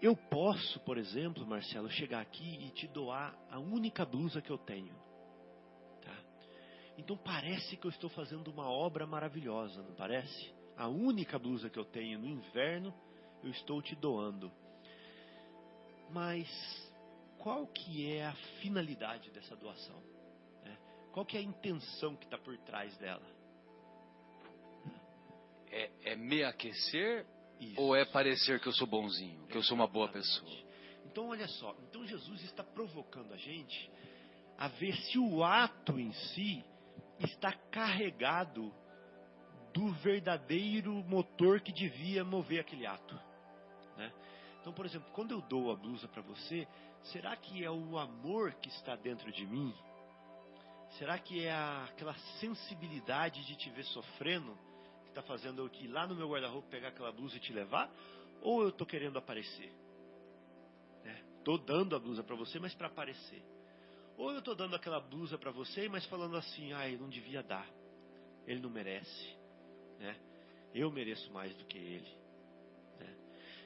eu posso, por exemplo, Marcelo, chegar aqui e te doar a única blusa que eu tenho. Tá? Então parece que eu estou fazendo uma obra maravilhosa, não parece? A única blusa que eu tenho no inverno, eu estou te doando. Mas qual que é a finalidade dessa doação? Qual que é a intenção que está por trás dela? É me aquecer? Isso. Ou é parecer que eu sou bonzinho, que eu sou uma boa pessoa? Então olha só, então Jesus está provocando a gente a ver se o ato em si está carregado do verdadeiro motor que devia mover aquele ato, né? Então, por exemplo, quando eu dou a blusa para você, será que é o amor que está dentro de mim? Será que é aquela sensibilidade de te ver sofrendo que está fazendo eu ir lá no meu guarda-roupa pegar aquela blusa e te levar? Ou eu estou querendo aparecer? Estou dando a blusa para você, mas para aparecer. Ou eu estou dando aquela blusa para você, mas falando assim, ele não devia dar, ele não merece, né? Eu mereço mais do que ele, né?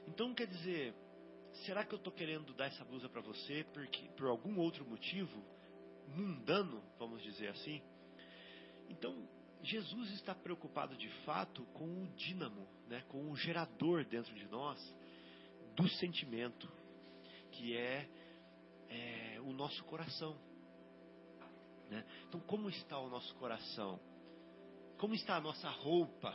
Então quer dizer, será que eu estou querendo dar essa blusa para você porque, por algum outro motivo mundano, vamos dizer assim? Então Jesus está preocupado de fato com o dínamo, né? Com o gerador dentro de nós do sentimento, que é o nosso coração, né? Então como está o nosso coração? Como está a nossa roupa,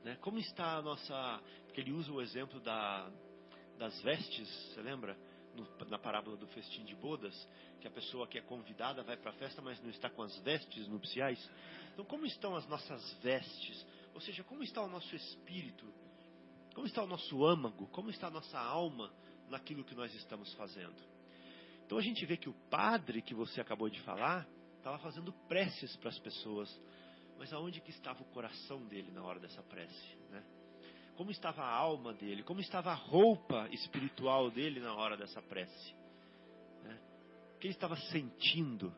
né? Como está a nossa... Porque ele usa o exemplo das vestes, você lembra? Na parábola do festim de bodas, que a pessoa que é convidada vai para a festa, mas não está com as vestes nupciais. Então como estão as nossas vestes? Ou seja, como está o nosso espírito? Como está o nosso âmago? Como está a nossa alma naquilo que nós estamos fazendo? Então a gente vê que o padre que você acabou de falar estava fazendo preces para as pessoas, mas aonde que estava o coração dele na hora dessa prece, né? Como estava a alma dele? Como estava a roupa espiritual dele na hora dessa prece, né? O que ele estava sentindo?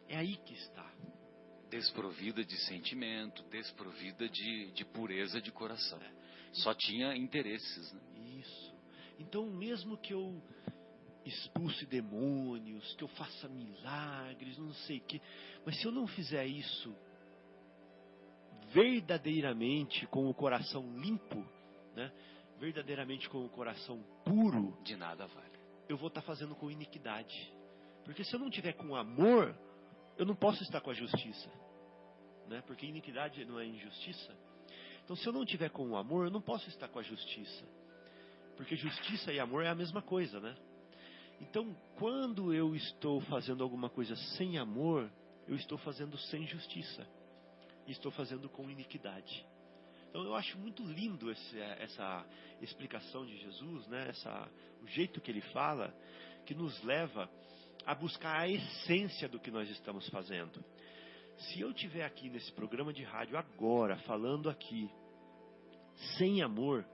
É aí que está. Desprovida de sentimento, desprovida de pureza de coração. Só tinha interesses, né? Isso. Então, mesmo que eu expulse demônios, que eu faça milagres, não sei o quê, mas se eu não fizer isso verdadeiramente com o coração limpo, né? Verdadeiramente com o coração puro, De nada vale. eu vou estar fazendo com iniquidade. Porque se eu não tiver com amor, eu não posso estar com a justiça, né? Porque iniquidade não é injustiça. Então, se eu não tiver com o amor, eu não posso estar com a justiça. Porque justiça e amor é a mesma coisa, né? Então, quando eu estou fazendo alguma coisa sem amor, eu estou fazendo sem justiça. E estou fazendo com iniquidade. Então, eu acho muito lindo essa explicação de Jesus, né? O jeito que ele fala, que nos leva a buscar a essência do que nós estamos fazendo. Se eu estiver aqui nesse programa de rádio agora, falando aqui, sem amor,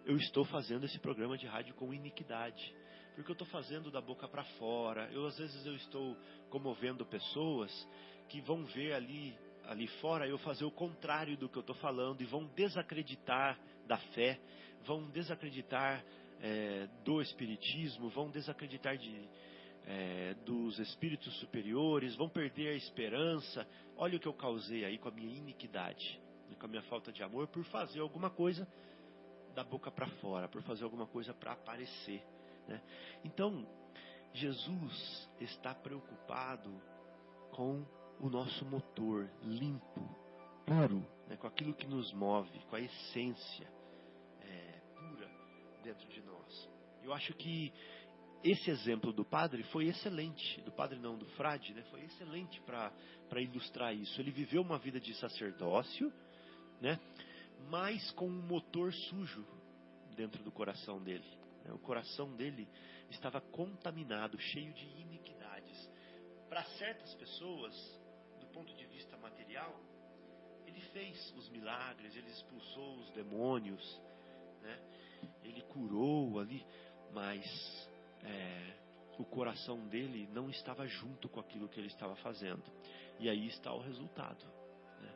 eu estou fazendo esse programa de rádio com iniquidade. Porque eu estou fazendo da boca para fora. Às vezes eu estou comovendo pessoas que vão ver ali fora eu fazer o contrário do que eu estou falando e vão desacreditar da fé, vão desacreditar do espiritismo, vão desacreditar dos espíritos superiores, vão perder a esperança. Olha o que eu causei aí com a minha iniquidade, com a minha falta de amor, por fazer alguma coisa da boca para fora, por fazer alguma coisa para aparecer, né? Então, Jesus está preocupado com o nosso motor limpo, puro, né? Com aquilo que nos move, com a essência pura dentro de nós. Eu acho que esse exemplo do padre foi excelente, do frade, né? Foi excelente para ilustrar isso. Ele viveu uma vida de sacerdócio, né? Mas com um motor sujo dentro do coração dele. O coração dele estava contaminado, cheio de iniquidades. Para certas pessoas, do ponto de vista material, ele fez os milagres, ele expulsou os demônios, né? Ele curou ali, mas o coração dele não estava junto com aquilo que ele estava fazendo. E aí está o resultado, né?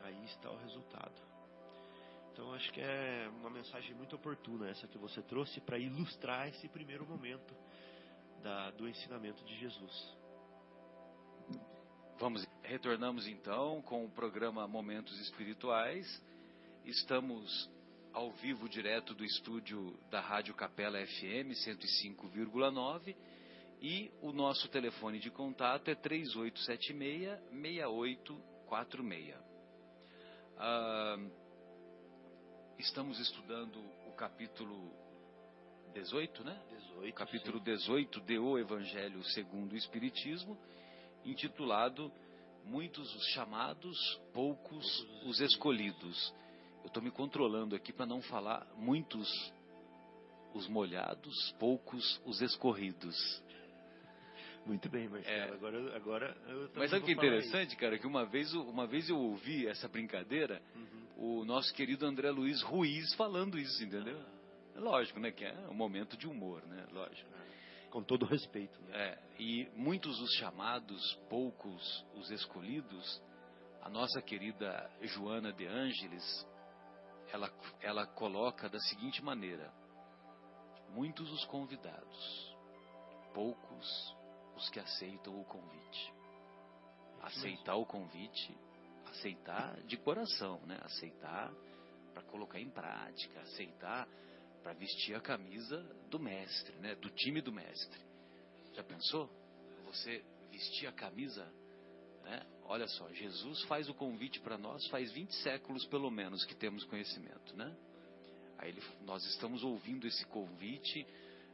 Aí está o resultado. Então acho que é uma mensagem muito oportuna essa que você trouxe para ilustrar esse primeiro momento do ensinamento de Jesus. Retornamos então com o programa Momentos Espirituais. Estamos ao vivo direto do estúdio da Rádio Capela FM 105,9 e o nosso telefone de contato é 3876-6846. Estamos estudando o capítulo 18, né? 18, capítulo sim. 18 de O Evangelho segundo o Espiritismo, intitulado Muitos os chamados, poucos os escolhidos. Eu estou me controlando aqui para não falar muitos os molhados, poucos os escorridos. Muito bem, Marcelo. Agora eu Mas sabe o que é interessante, cara? Que uma vez eu ouvi essa brincadeira, o nosso querido André Luiz Ruiz falando isso, entendeu? É lógico, né? Que é um momento de humor, né? Lógico. Com todo respeito, né? E muitos os chamados, poucos os escolhidos. A nossa querida Joana de Ângeles, ela coloca da seguinte maneira: muitos os convidados, poucos os que aceitam o convite. Aceitar o convite, aceitar de coração, né? Aceitar para colocar em prática, aceitar para vestir a camisa do mestre, né? Do time do mestre. Já pensou? Você vestir a camisa, né? Olha só, Jesus faz o convite para nós faz 20 séculos pelo menos que temos conhecimento, né? Aí nós estamos ouvindo esse convite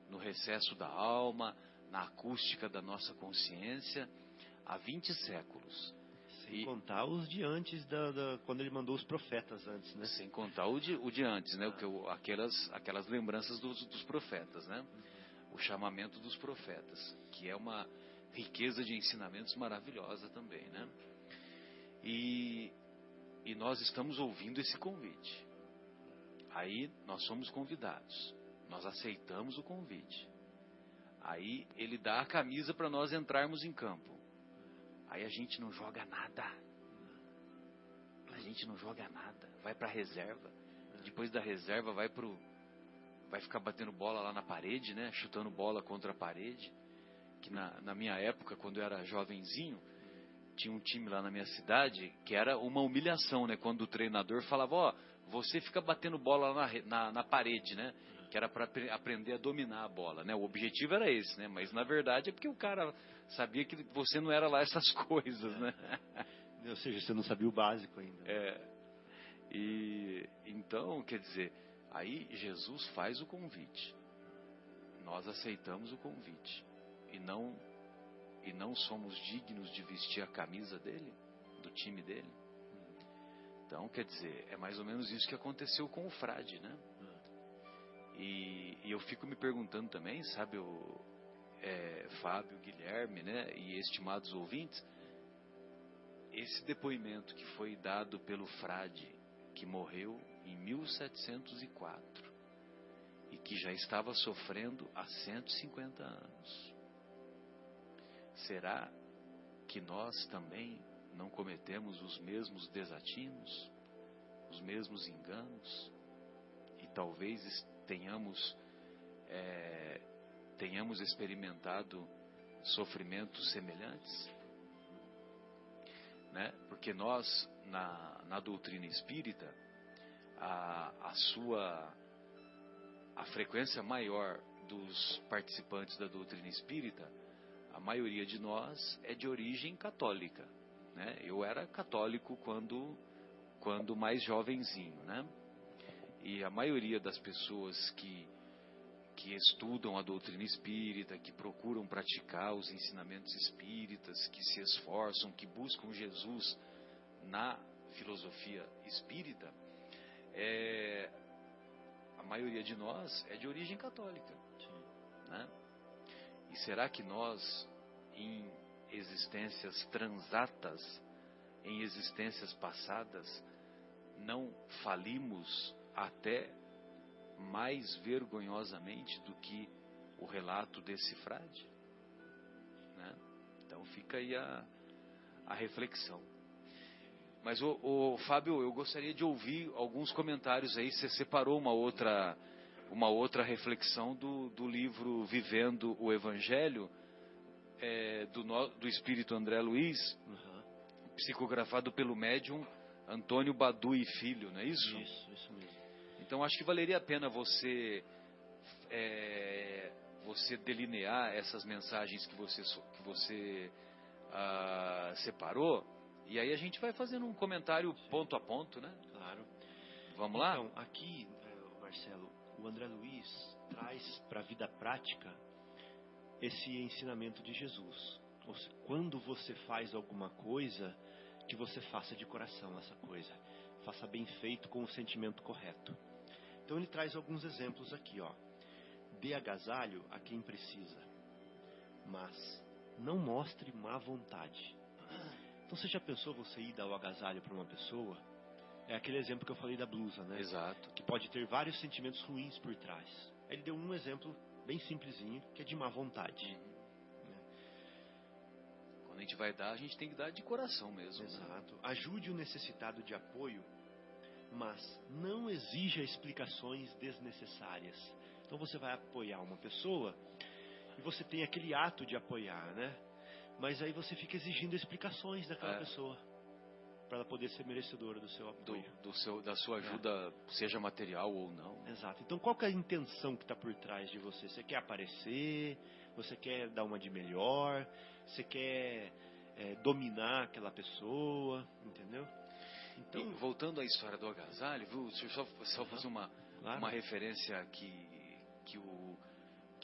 no recesso da alma, na acústica da nossa consciência, há 20 séculos. Sem contar os de antes, quando ele mandou os profetas antes, né? Sem contar o de antes, né? Aquelas lembranças dos profetas, né? O chamamento dos profetas, que é uma riqueza de ensinamentos maravilhosa também, né? E nós estamos ouvindo esse convite. Aí nós somos convidados, nós aceitamos o convite. Aí ele dá a camisa para nós entrarmos em campo. Aí a gente não joga nada. A gente não joga nada. Vai para a reserva. Depois da reserva vai ficar batendo bola lá na parede, né? Chutando bola contra a parede. Que na minha época, quando eu era jovenzinho, tinha um time lá na minha cidade que era uma humilhação, né? Quando o treinador falava, ó, você fica batendo bola lá na parede, né? Que era para aprender a dominar a bola, né? O objetivo era esse, né? Mas na verdade é porque o cara sabia que você não era lá essas coisas, né? Ou seja, você não sabia o básico ainda. E então, quer dizer, aí Jesus faz o convite. Nós aceitamos o convite e não somos dignos de vestir a camisa dele, do time dele. Então, quer dizer, é mais ou menos isso que aconteceu com o frade, né? E eu fico me perguntando também, sabe, Fábio, Guilherme, né, e estimados ouvintes, esse depoimento que foi dado pelo frade que morreu em 1704 e que já estava sofrendo há 150 anos. Será que nós também não cometemos os mesmos desatinos, os mesmos enganos? E talvez tenhamos experimentado sofrimentos semelhantes, né? Porque nós, na doutrina espírita, a frequência maior dos participantes da doutrina espírita, a maioria de nós é de origem católica, né? Eu era católico quando mais jovenzinho, né? E a maioria das pessoas que estudam a doutrina espírita, que procuram praticar os ensinamentos espíritas, que se esforçam, que buscam Jesus na filosofia espírita, a maioria de nós é de origem católica, né? E será que nós, em existências transatas, em existências passadas, não falimos até mais vergonhosamente do que o relato desse frade, né? Então fica aí a reflexão. Mas o Fábio, eu gostaria de ouvir alguns comentários aí. Você separou uma outra reflexão do livro Vivendo o Evangelho, do Espírito André Luiz, psicografado pelo médium Antônio Badu e Filho, não é isso? Isso mesmo. Então acho que valeria a pena você delinear essas mensagens que você separou, e aí a gente vai fazendo um comentário ponto a ponto, né? Claro. Vamos lá? Então, aqui, Marcelo, o André Luiz traz para a vida prática esse ensinamento de Jesus. Ou seja, quando você faz alguma coisa, que você faça de coração essa coisa. Faça bem feito, com o sentimento correto. Então ele traz alguns exemplos aqui, ó. Dê agasalho a quem precisa, mas não mostre má vontade. Então você já pensou você ir dar o agasalho para uma pessoa? É aquele exemplo que eu falei da blusa, né? Exato. Que pode ter vários sentimentos ruins por trás. Ele deu um exemplo bem simplesinho, que é de má vontade. Quando a gente vai dar, a gente tem que dar de coração mesmo. Exato. Né? Ajude o necessitado de apoio, mas não exija explicações desnecessárias. Então você vai apoiar uma pessoa e você tem aquele ato de apoiar, né? Mas aí você fica exigindo explicações daquela pessoa para ela poder ser merecedora do seu apoio. Da sua ajuda, seja material ou não. Exato. Então qual que é a intenção que está por trás de você? Você quer aparecer? Você quer dar uma de melhor? Você quer dominar aquela pessoa? Entendeu? Então, e voltando à história do agasalho, viu? Deixa eu só fazer uma referência que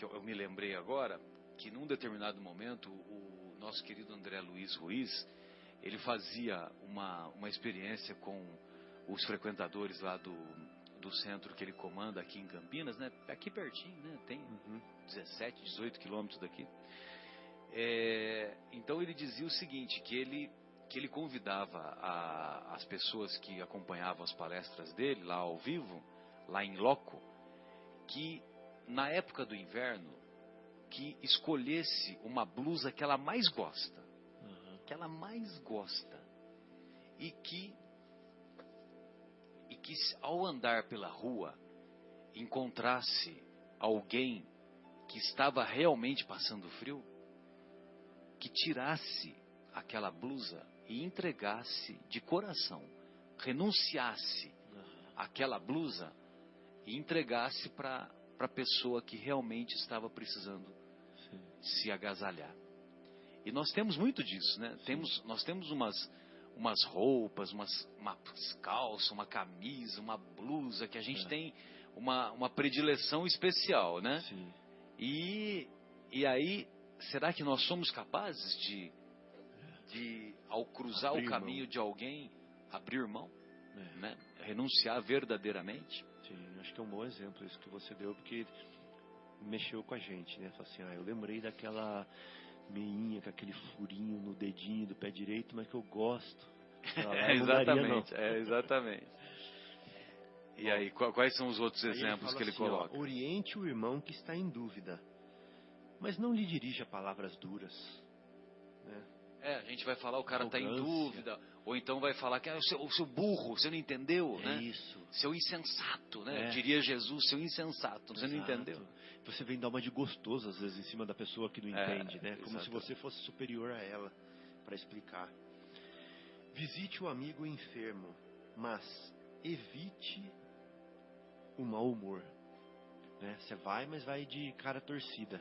eu me lembrei agora, que num determinado momento o nosso querido André Luiz Ruiz, ele fazia uma experiência com os frequentadores lá do centro que ele comanda aqui em Campinas, né? Aqui pertinho, né? Tem 17, 18 quilômetros daqui. Então ele dizia o seguinte, que ele convidava as pessoas que acompanhavam as palestras dele lá ao vivo, lá em loco, que na época do inverno, que escolhesse uma blusa que ela mais gosta. que ela mais gosta e que ao andar pela rua encontrasse alguém que estava realmente passando frio, que tirasse aquela blusa e entregasse de coração, renunciasse àquela blusa e entregasse para a pessoa que realmente estava precisando se agasalhar. E nós temos muito disso, né? Nós temos umas roupas, umas calças, uma camisa, uma blusa que a gente tem uma predileção especial, né? Sim. E aí, será que nós somos capazes de ao cruzar o caminho de alguém, abrir mão, né? Renunciar verdadeiramente? Sim, acho que é um bom exemplo isso que você deu, porque mexeu com a gente, né? Falei assim, eu lembrei daquela meinha com aquele furinho no dedinho do pé direito, mas que eu gosto. Exatamente, exatamente. E aí, quais são os outros exemplos que ele coloca? Oriente o irmão que está em dúvida, mas não lhe dirija palavras duras, né? A gente vai falar, o cara está em dúvida, ou então vai falar que o seu burro, você não entendeu, né? Isso. Seu insensato, né? Diria Jesus, seu insensato, você não entendeu? Você vem dar uma de gostoso, às vezes, em cima da pessoa que não entende, né? Como exatamente. se você fosse superior a ela, para explicar. Visite o amigo enfermo, mas evite o mau humor, né? Você vai, mas vai de cara torcida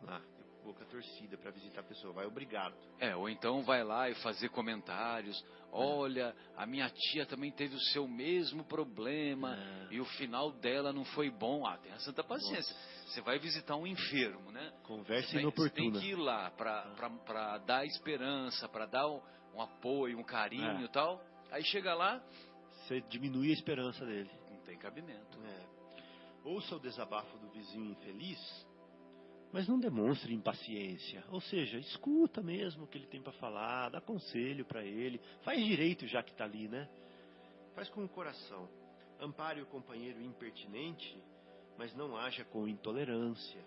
lá, boca torcida para visitar a pessoa, vai obrigado. Ou então vai lá e fazer comentários. Olha, a minha tia também teve o seu mesmo problema e o final dela não foi bom. Tenha santa paciência. Você vai visitar um enfermo, né? Conversa inoportuna. Você tem que ir lá para dar esperança, para dar um apoio, um carinho e tal. Aí chega lá, você diminui a esperança dele. Não tem cabimento. Ouça o desabafo do vizinho infeliz, mas não demonstre impaciência. Ou seja, escuta mesmo o que ele tem para falar, dá conselho para ele, faz direito já que está ali, né? Faz com o coração. Ampare o companheiro impertinente, mas não haja com intolerância.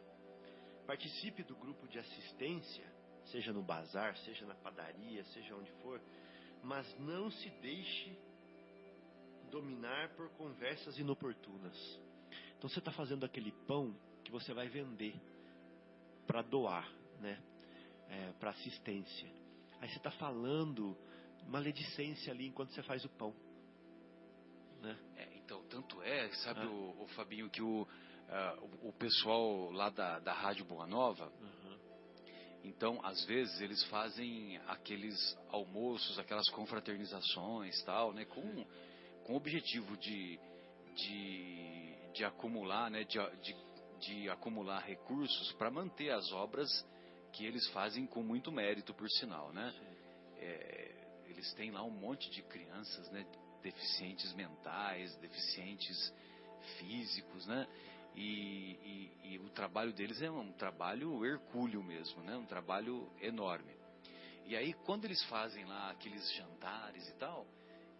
Participe do grupo de assistência, seja no bazar, seja na padaria, seja onde for, mas não se deixe dominar por conversas inoportunas. Então você está fazendo aquele pão que você vai vender para doar, né? Para assistência. Aí você está falando maledicência ali enquanto você faz o pão, né? Então, tanto sabe o Fabinho, que o pessoal lá da Rádio Boa Nova, então, às vezes, eles fazem aqueles almoços, aquelas confraternizações, tal, né? Com o objetivo de acumular, né? De acumular recursos para manter as obras que eles fazem com muito mérito, por sinal, né? Eles têm lá um monte de crianças, né? Deficientes mentais, deficientes físicos, né? E o trabalho deles é um trabalho hercúleo mesmo, né? Um trabalho enorme. E aí, quando eles fazem lá aqueles jantares e tal,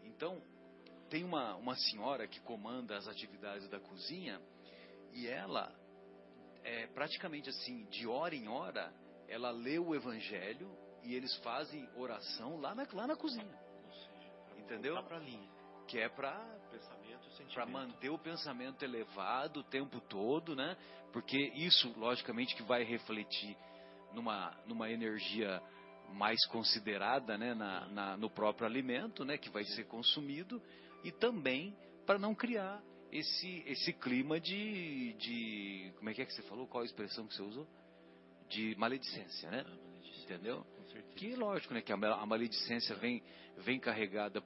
então tem uma senhora que comanda as atividades da cozinha, e ela praticamente assim, de hora em hora, ela lê o evangelho e eles fazem oração lá na cozinha. Ou seja, entendeu? Pra linha. Que é para manter o pensamento elevado o tempo todo, né? Porque isso, logicamente, que vai refletir numa energia mais considerada, né? No próprio alimento, né? Que vai ser consumido, e também para não criar esse clima de como é que você falou? Qual a expressão que você usou? De maledicência, né? Maledicência, entendeu? Com certeza. Que lógico, né? Que a maledicência vem carregada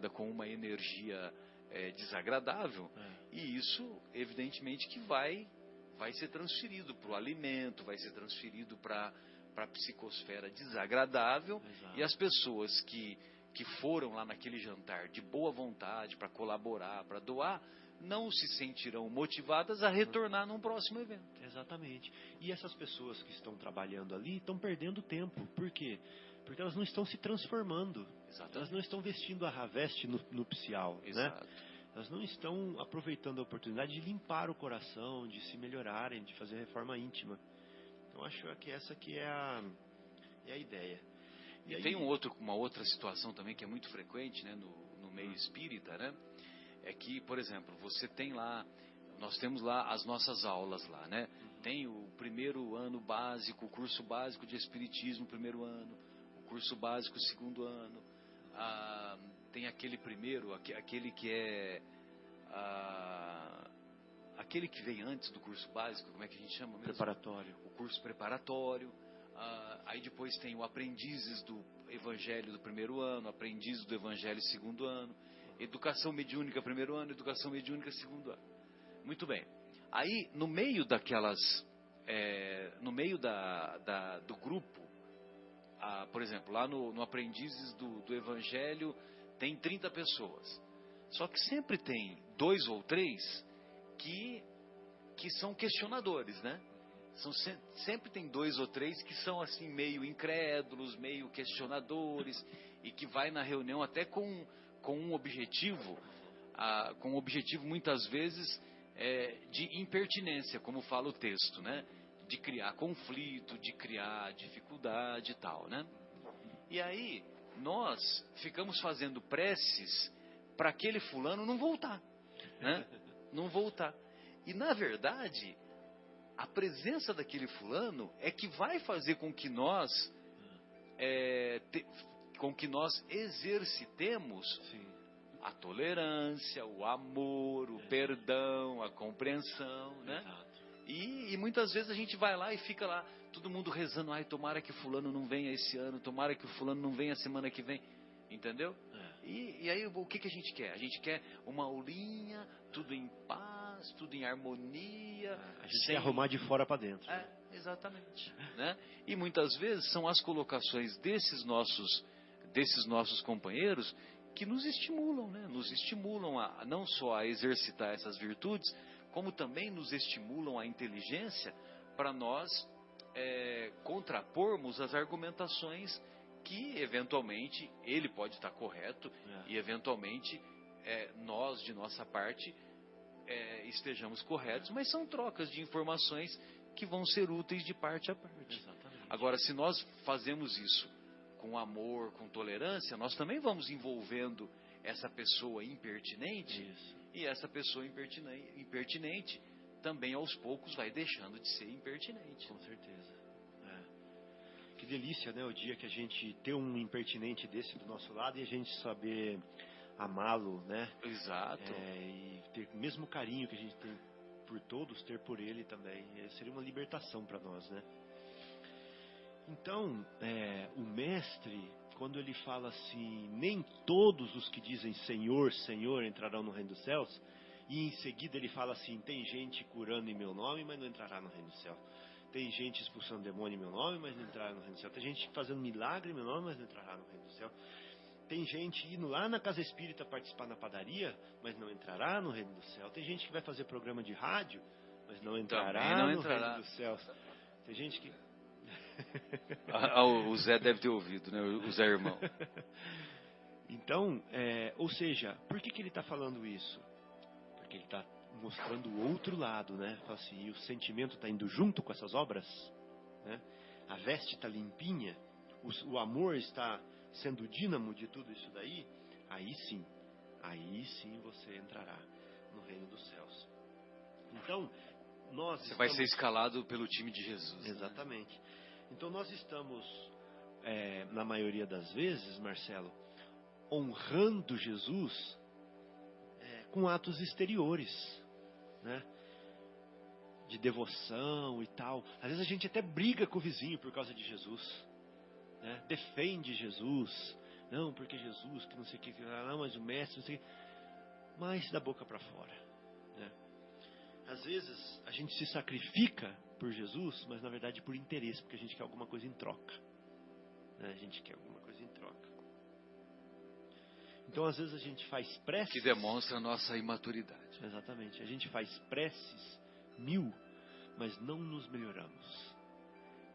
com uma energia desagradável, e isso, evidentemente, que vai ser transferido para o alimento, vai ser transferido para a psicosfera desagradável. Exato. E as pessoas que foram lá naquele jantar de boa vontade para colaborar, para doar, não se sentirão motivadas a retornar num próximo evento. Exatamente. E essas pessoas que estão trabalhando ali estão perdendo tempo. Por quê? Porque elas não estão se transformando. Exatamente. Elas não estão vestindo a veste nupcial. Exato. Né? Elas não estão aproveitando a oportunidade de limpar o coração, de se melhorarem, de fazer reforma íntima. Então acho que essa aqui é É a ideia. E aí, tem uma outra situação também que é muito frequente, né, no meio espírita, né? É que, por exemplo, você tem lá, nós temos lá as nossas aulas lá, né? Tem o primeiro ano básico, o curso básico de Espiritismo, primeiro ano, o curso básico, segundo ano, tem aquele primeiro, aquele que é aquele que vem antes do curso básico, como é que a gente chama mesmo? Preparatório. O curso preparatório. Aí depois tem o Aprendizes do Evangelho do primeiro ano, Aprendizes do Evangelho segundo ano, Educação Mediúnica primeiro ano, Educação Mediúnica segundo ano. Muito bem. Aí no meio daquelas, no meio do grupo, por exemplo, lá no Aprendizes do Evangelho tem 30 pessoas. Só que sempre tem 2 ou 3 que são questionadores, né? Sempre tem 2 ou 3 que são assim meio incrédulos, meio questionadores, e que vai na reunião até com um objetivo, muitas vezes de impertinência, como fala o texto, né? De criar conflito, de criar dificuldade e tal, né? E aí nós ficamos fazendo preces para aquele fulano não voltar, né? Não voltar. E na verdade, a presença daquele fulano é que vai fazer com que nós exercitemos Sim. a tolerância, o amor, o perdão, a compreensão, né? Exato. E muitas vezes a gente vai lá e fica lá, todo mundo rezando, ai, tomara que o fulano não venha esse ano, tomara que o fulano não venha semana que vem, entendeu? E aí o que a gente quer? A gente quer uma aulinha, tudo em paz, tudo em harmonia. A gente quer arrumar de fora para dentro. Exatamente. Né? E muitas vezes são as colocações desses nossos companheiros que nos estimulam, né? Nos estimulam não só a exercitar essas virtudes, como também nos estimulam a inteligência para nós contrapormos as argumentações que eventualmente ele pode estar correto e eventualmente nós, de nossa parte, estejamos corretos, mas são trocas de informações que vão ser úteis de parte a parte. Exatamente. Agora, se nós fazemos isso com amor, com tolerância, nós também vamos envolvendo essa pessoa impertinente. Isso. E essa pessoa impertinente também aos poucos vai deixando de ser impertinente. Com certeza. Que delícia, né? O dia que a gente ter um impertinente desse do nosso lado e a gente saber amá-lo, né? Exato. E ter o mesmo carinho que a gente tem por todos, ter por ele também. Seria uma libertação para nós, né? Então, o mestre, quando ele fala assim, nem todos os que dizem Senhor, Senhor entrarão no reino dos céus, e em seguida ele fala assim, tem gente curando em meu nome, mas não entrará no reino do céu. Tem gente expulsando demônio em meu nome, mas não entrará no reino do céu. Tem gente fazendo milagre em meu nome, mas não entrará no reino do céu. Tem gente indo lá na casa espírita participar na padaria, mas não entrará no reino do céu. Tem gente que vai fazer programa de rádio, mas não entrará no reino dos céus. Tem gente que... O Zé deve ter ouvido, né? O Zé irmão. Então, ou seja, por que ele está falando isso? Porque ele está mostrando o outro lado, né? Fala assim, e o sentimento está indo junto com essas obras, né? A veste está limpinha, o amor está sendo o dínamo de tudo isso daí, aí sim você entrará no reino dos céus. Então, você vai ser escalado pelo time de Jesus. Exatamente. Né? Então nós estamos, na maioria das vezes, Marcelo, honrando Jesus com atos exteriores, né? De devoção e tal. Às vezes a gente até briga com o vizinho por causa de Jesus, né? Defende Jesus, não, porque Jesus, que não sei o que, não, mas o mestre, não sei o que, mas da boca para fora, né? Às vezes a gente se sacrifica por Jesus, mas na verdade por interesse, porque a gente quer alguma coisa em troca, né? A gente quer alguma coisa em troca. Então às vezes a gente faz preces que demonstra a nossa imaturidade. Exatamente, a gente faz preces 1000, mas não nos melhoramos.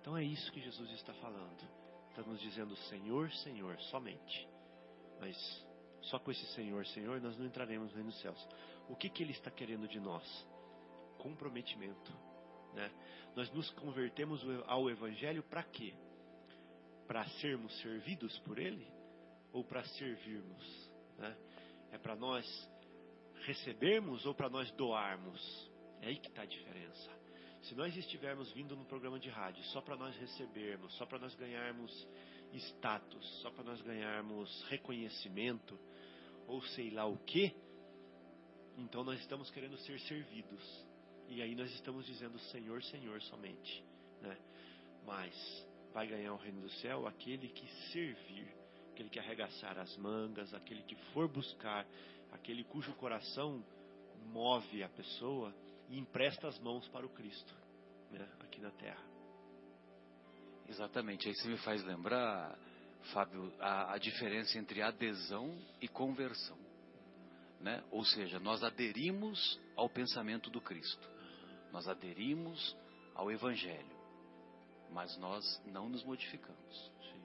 Então é isso que Jesus está falando. Está nos dizendo Senhor, Senhor, somente. Mas só com esse Senhor, Senhor, nós não entraremos no reino dos céus. O que Ele está querendo de nós? Comprometimento, né? Nós nos convertemos ao Evangelho para quê? para sermos servidos por Ele ou para servirmos? Né? É para nós recebermos ou para nós doarmos? É aí que está a diferença. Se nós estivermos vindo no programa de rádio só para nós recebermos, só para nós ganharmos status, só para nós ganharmos reconhecimento, ou sei lá o que, então nós estamos querendo ser servidos. E aí nós estamos dizendo Senhor, Senhor somente. Né? Mas vai ganhar o reino do céu aquele que servir, aquele que arregaçar as mangas, aquele que for buscar, aquele cujo coração move a pessoa e empresta as mãos para o Cristo, né, aqui na terra. Exatamente, aí você me faz lembrar, Fábio, a diferença entre adesão e conversão, né? Ou seja, nós aderimos ao pensamento do Cristo, nós aderimos ao Evangelho, mas nós não nos modificamos. Sim.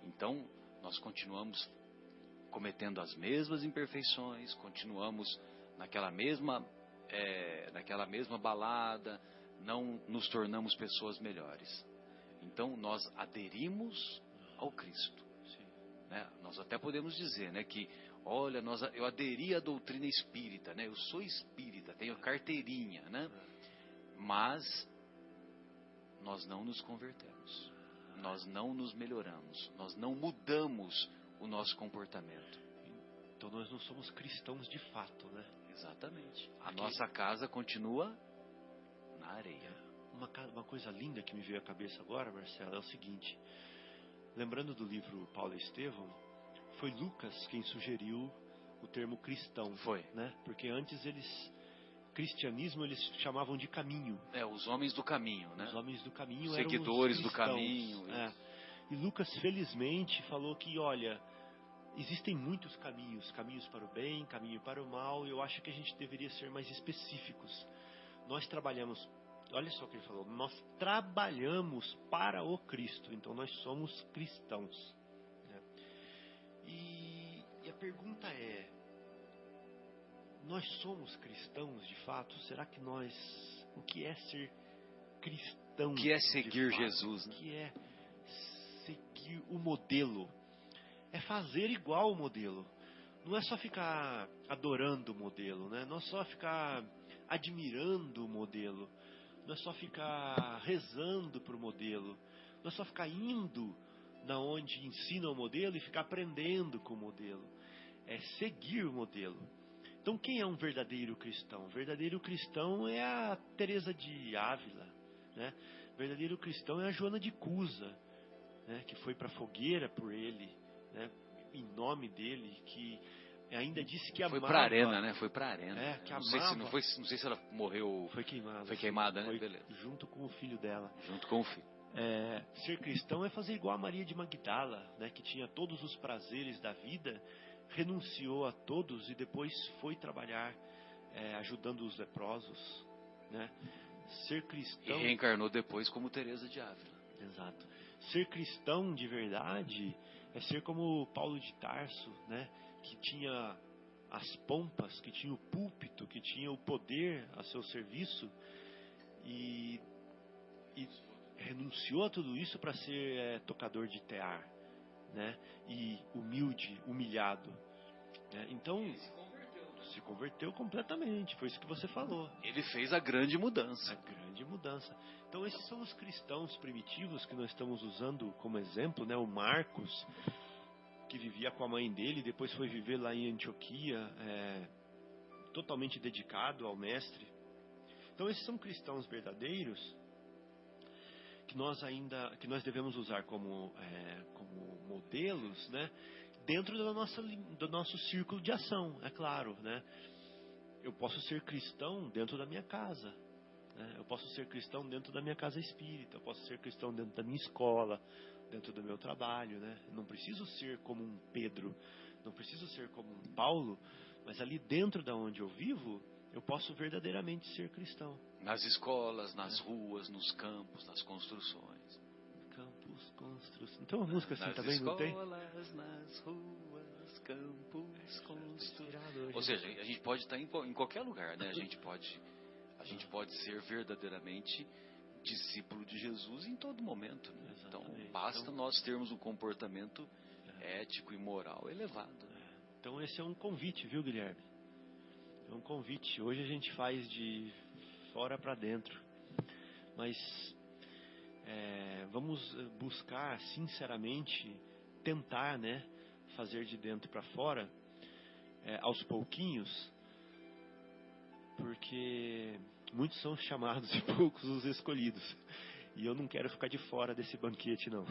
Então, nós continuamos cometendo as mesmas imperfeições, continuamos naquela mesma balada, não nos tornamos pessoas melhores. Então, nós aderimos ao Cristo. Sim. Né? Nós até podemos dizer, né, que, olha, eu aderi à doutrina espírita, né? Eu sou espírita, tenho carteirinha, né? Mas nós não nos convertemos, nós não nos melhoramos, nós não mudamos o nosso comportamento. Então nós não somos cristãos de fato, né? Exatamente. A nossa casa continua na areia. Uma coisa linda que me veio à cabeça agora, Marcelo, é o seguinte. Lembrando do livro Paulo e Estevão, foi Lucas quem sugeriu o termo cristão. Foi. Né? Porque antes cristianismo eles chamavam de caminho. Os homens do caminho, né? Os homens do caminho seguidores eram os do caminho. E Lucas felizmente falou que, olha, existem muitos caminhos para o bem, caminho para o mal, e eu acho que a gente deveria ser mais específicos. Nós trabalhamos, olha só o que ele falou, nós trabalhamos para o Cristo, então nós somos cristãos. Né? E a pergunta é, nós somos cristãos de fato? Será que o que é ser cristão? O que é seguir Jesus? Né? O que é seguir o modelo? É fazer igual o modelo. Não é só ficar adorando o modelo, né? Não é só ficar admirando o modelo. Não é só ficar rezando para o modelo. Não é só ficar indo na onde ensina o modelo e ficar aprendendo com o modelo. É seguir o modelo. Então quem é um verdadeiro cristão? O verdadeiro cristão é a Teresa de Ávila, né? O verdadeiro cristão é a Joana de Cusa, né? Que foi para a fogueira por ele, né? Em nome dele, que ainda disse que amava. Foi para a arena, né? Foi para a arena. Que não amava. Sei se ela morreu. Foi queimada. Foi queimada, né? Foi beleza. Junto com o filho dela. Junto com o filho. Ser cristão é fazer igual a Maria de Magdala, né? Que tinha todos os prazeres da vida, renunciou a todos e depois foi trabalhar ajudando os leprosos, né? Ser cristão... E reencarnou depois como Teresa de Ávila. Exato. Ser cristão de verdade é ser como Paulo de Tarso, né? Que tinha as pompas, que tinha o púlpito, que tinha o poder a seu serviço e renunciou a tudo isso para ser tocador de tear, né? E humilhado, né? Então se converteu completamente, foi isso que você falou. Ele fez a grande mudança. Então esses são os cristãos primitivos que nós estamos usando como exemplo, né? O Marcos, que vivia com a mãe dele, depois foi viver lá em Antioquia, totalmente dedicado ao mestre. Então esses são cristãos verdadeiros que nós devemos usar como modelos, né? Dentro do nosso círculo de ação, é claro, né? Eu posso ser cristão dentro da minha casa, né? Eu posso ser cristão dentro da minha casa espírita, eu posso ser cristão dentro da minha escola, dentro do meu trabalho, né? Eu não preciso ser como um Pedro, não preciso ser como um Paulo, mas ali dentro da onde eu vivo, eu posso verdadeiramente ser cristão. Nas escolas, nas ruas, nos campos, nas construções. Campos, construções. Então uma música assim também, não tem? Nas escolas, nas ruas, campos, construções. Ou seja, a gente pode estar em qualquer lugar, né? A gente pode ser verdadeiramente discípulo de Jesus em todo momento, né? Então, Exatamente. basta Então, nós termos um comportamento ético e moral elevado. Então esse é um convite, viu, Guilherme? É um convite. Hoje a gente faz de fora para dentro. Mas vamos buscar sinceramente tentar, né, fazer de dentro para fora, aos pouquinhos, porque muitos são chamados e poucos os escolhidos. E eu não quero ficar de fora desse banquete, não.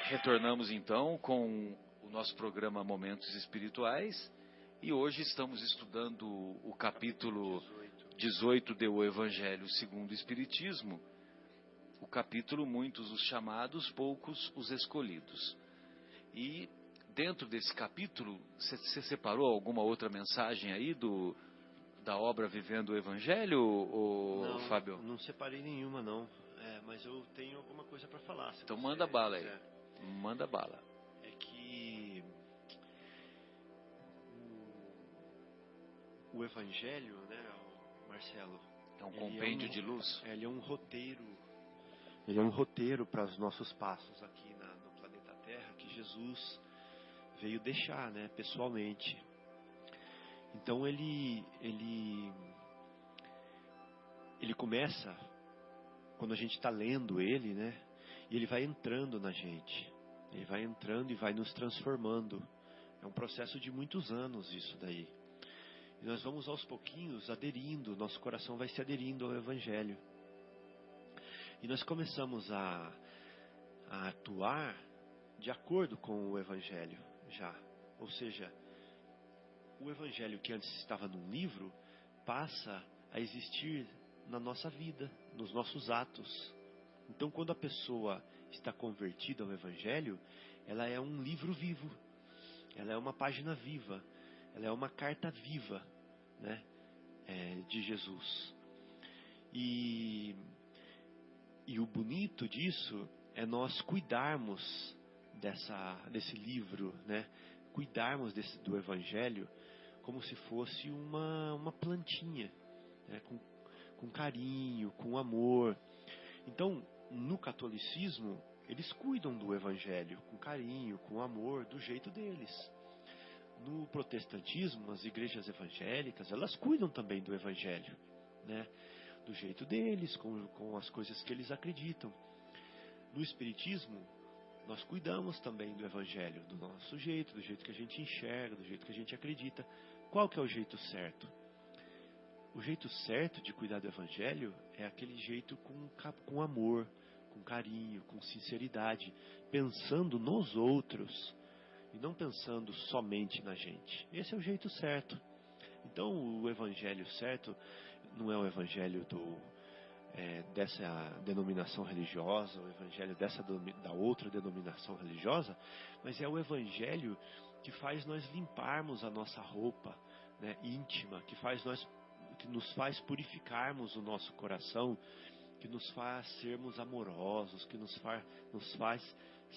Retornamos então com o nosso programa Momentos Espirituais e hoje estamos estudando o capítulo 18 do Evangelho segundo o Espiritismo, o capítulo muitos os chamados, poucos os escolhidos. E dentro desse capítulo, você separou alguma outra mensagem aí da obra Vivendo o Evangelho, Não, Fábio? não separei nenhuma, não. Mas eu tenho alguma coisa para falar. Então manda bala aí. Manda bala. É que o Evangelho, né, Marcelo? É um compêndio de luz? Ele é um roteiro. Ele é um roteiro para os nossos passos aqui no planeta Terra que Jesus veio deixar, né, pessoalmente. Então ele começa quando a gente está lendo ele, né? E ele vai entrando na gente. Ele vai entrando e vai nos transformando. É um processo de muitos anos isso daí. E nós vamos aos pouquinhos aderindo, nosso coração vai se aderindo ao Evangelho. E nós começamos a atuar de acordo com o Evangelho já. Ou seja, o Evangelho que antes estava num livro passa a existir na nossa vida, nos nossos atos. Então, quando a pessoa está convertida ao Evangelho, ela é um livro vivo, ela é uma página viva, ela é uma carta viva, né, de Jesus. E o bonito disso é nós cuidarmos desse livro, né, cuidarmos do Evangelho como se fosse uma plantinha, né, com carinho, com amor. Então, no catolicismo, eles cuidam do Evangelho com carinho, com amor, do jeito deles. No protestantismo, as igrejas evangélicas, elas cuidam também do Evangelho, né? Do jeito deles, com as coisas que eles acreditam. No Espiritismo, nós cuidamos também do Evangelho, do nosso jeito, do jeito que a gente enxerga, do jeito que a gente acredita. Qual que é o jeito certo? O jeito certo de cuidar do Evangelho é aquele jeito com amor, com carinho, com sinceridade, pensando nos outros e não pensando somente na gente. Esse é o jeito certo. Então, o Evangelho certo não é o Evangelho dessa denominação religiosa, o Evangelho da outra denominação religiosa, mas é o Evangelho que faz nós limparmos a nossa roupa, né, íntima, que nos faz purificarmos o nosso coração, que nos faz sermos amorosos, que nos faz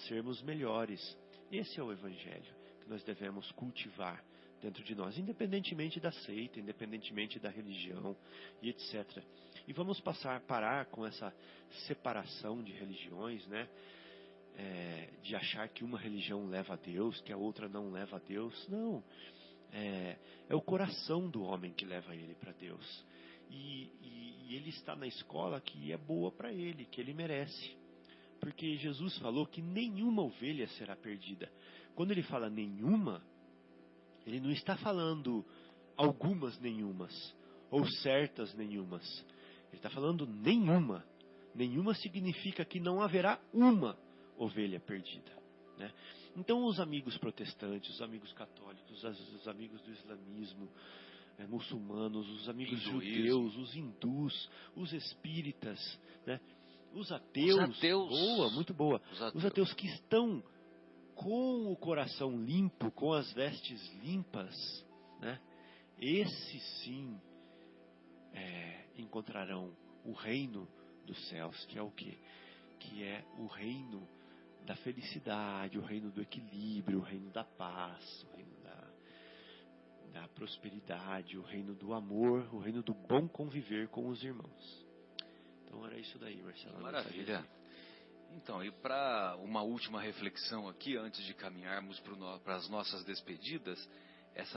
sermos melhores. Esse é o Evangelho que nós devemos cultivar dentro de nós, independentemente da seita, independentemente da religião e etc. E vamos parar com essa separação de religiões, né? De achar que uma religião leva a Deus, que a outra não leva a Deus. Não. É o coração do homem que leva ele para Deus. E ele está na escola que é boa para ele, que ele merece. Porque Jesus falou que nenhuma ovelha será perdida. Quando ele fala nenhuma, ele não está falando algumas nenhumas, ou certas nenhumas. Ele está falando nenhuma. Nenhuma significa que não haverá uma ovelha perdida, né? Então os amigos protestantes, os amigos católicos, os amigos do islamismo, muçulmanos, os amigos judeus, os hindus, os espíritas, né? Os ateus, boa, muito boa. Os ateus que estão com o coração limpo, com as vestes limpas, né? Esses sim encontrarão o reino dos céus, que é o quê? Que é o reino da felicidade, o reino do equilíbrio, o reino da paz, o reino da prosperidade, o reino do amor, o reino do bom conviver com os irmãos. Então era isso daí, Marcelo. Maravilha. Então, e para uma última reflexão aqui, antes de caminharmos para as nossas despedidas,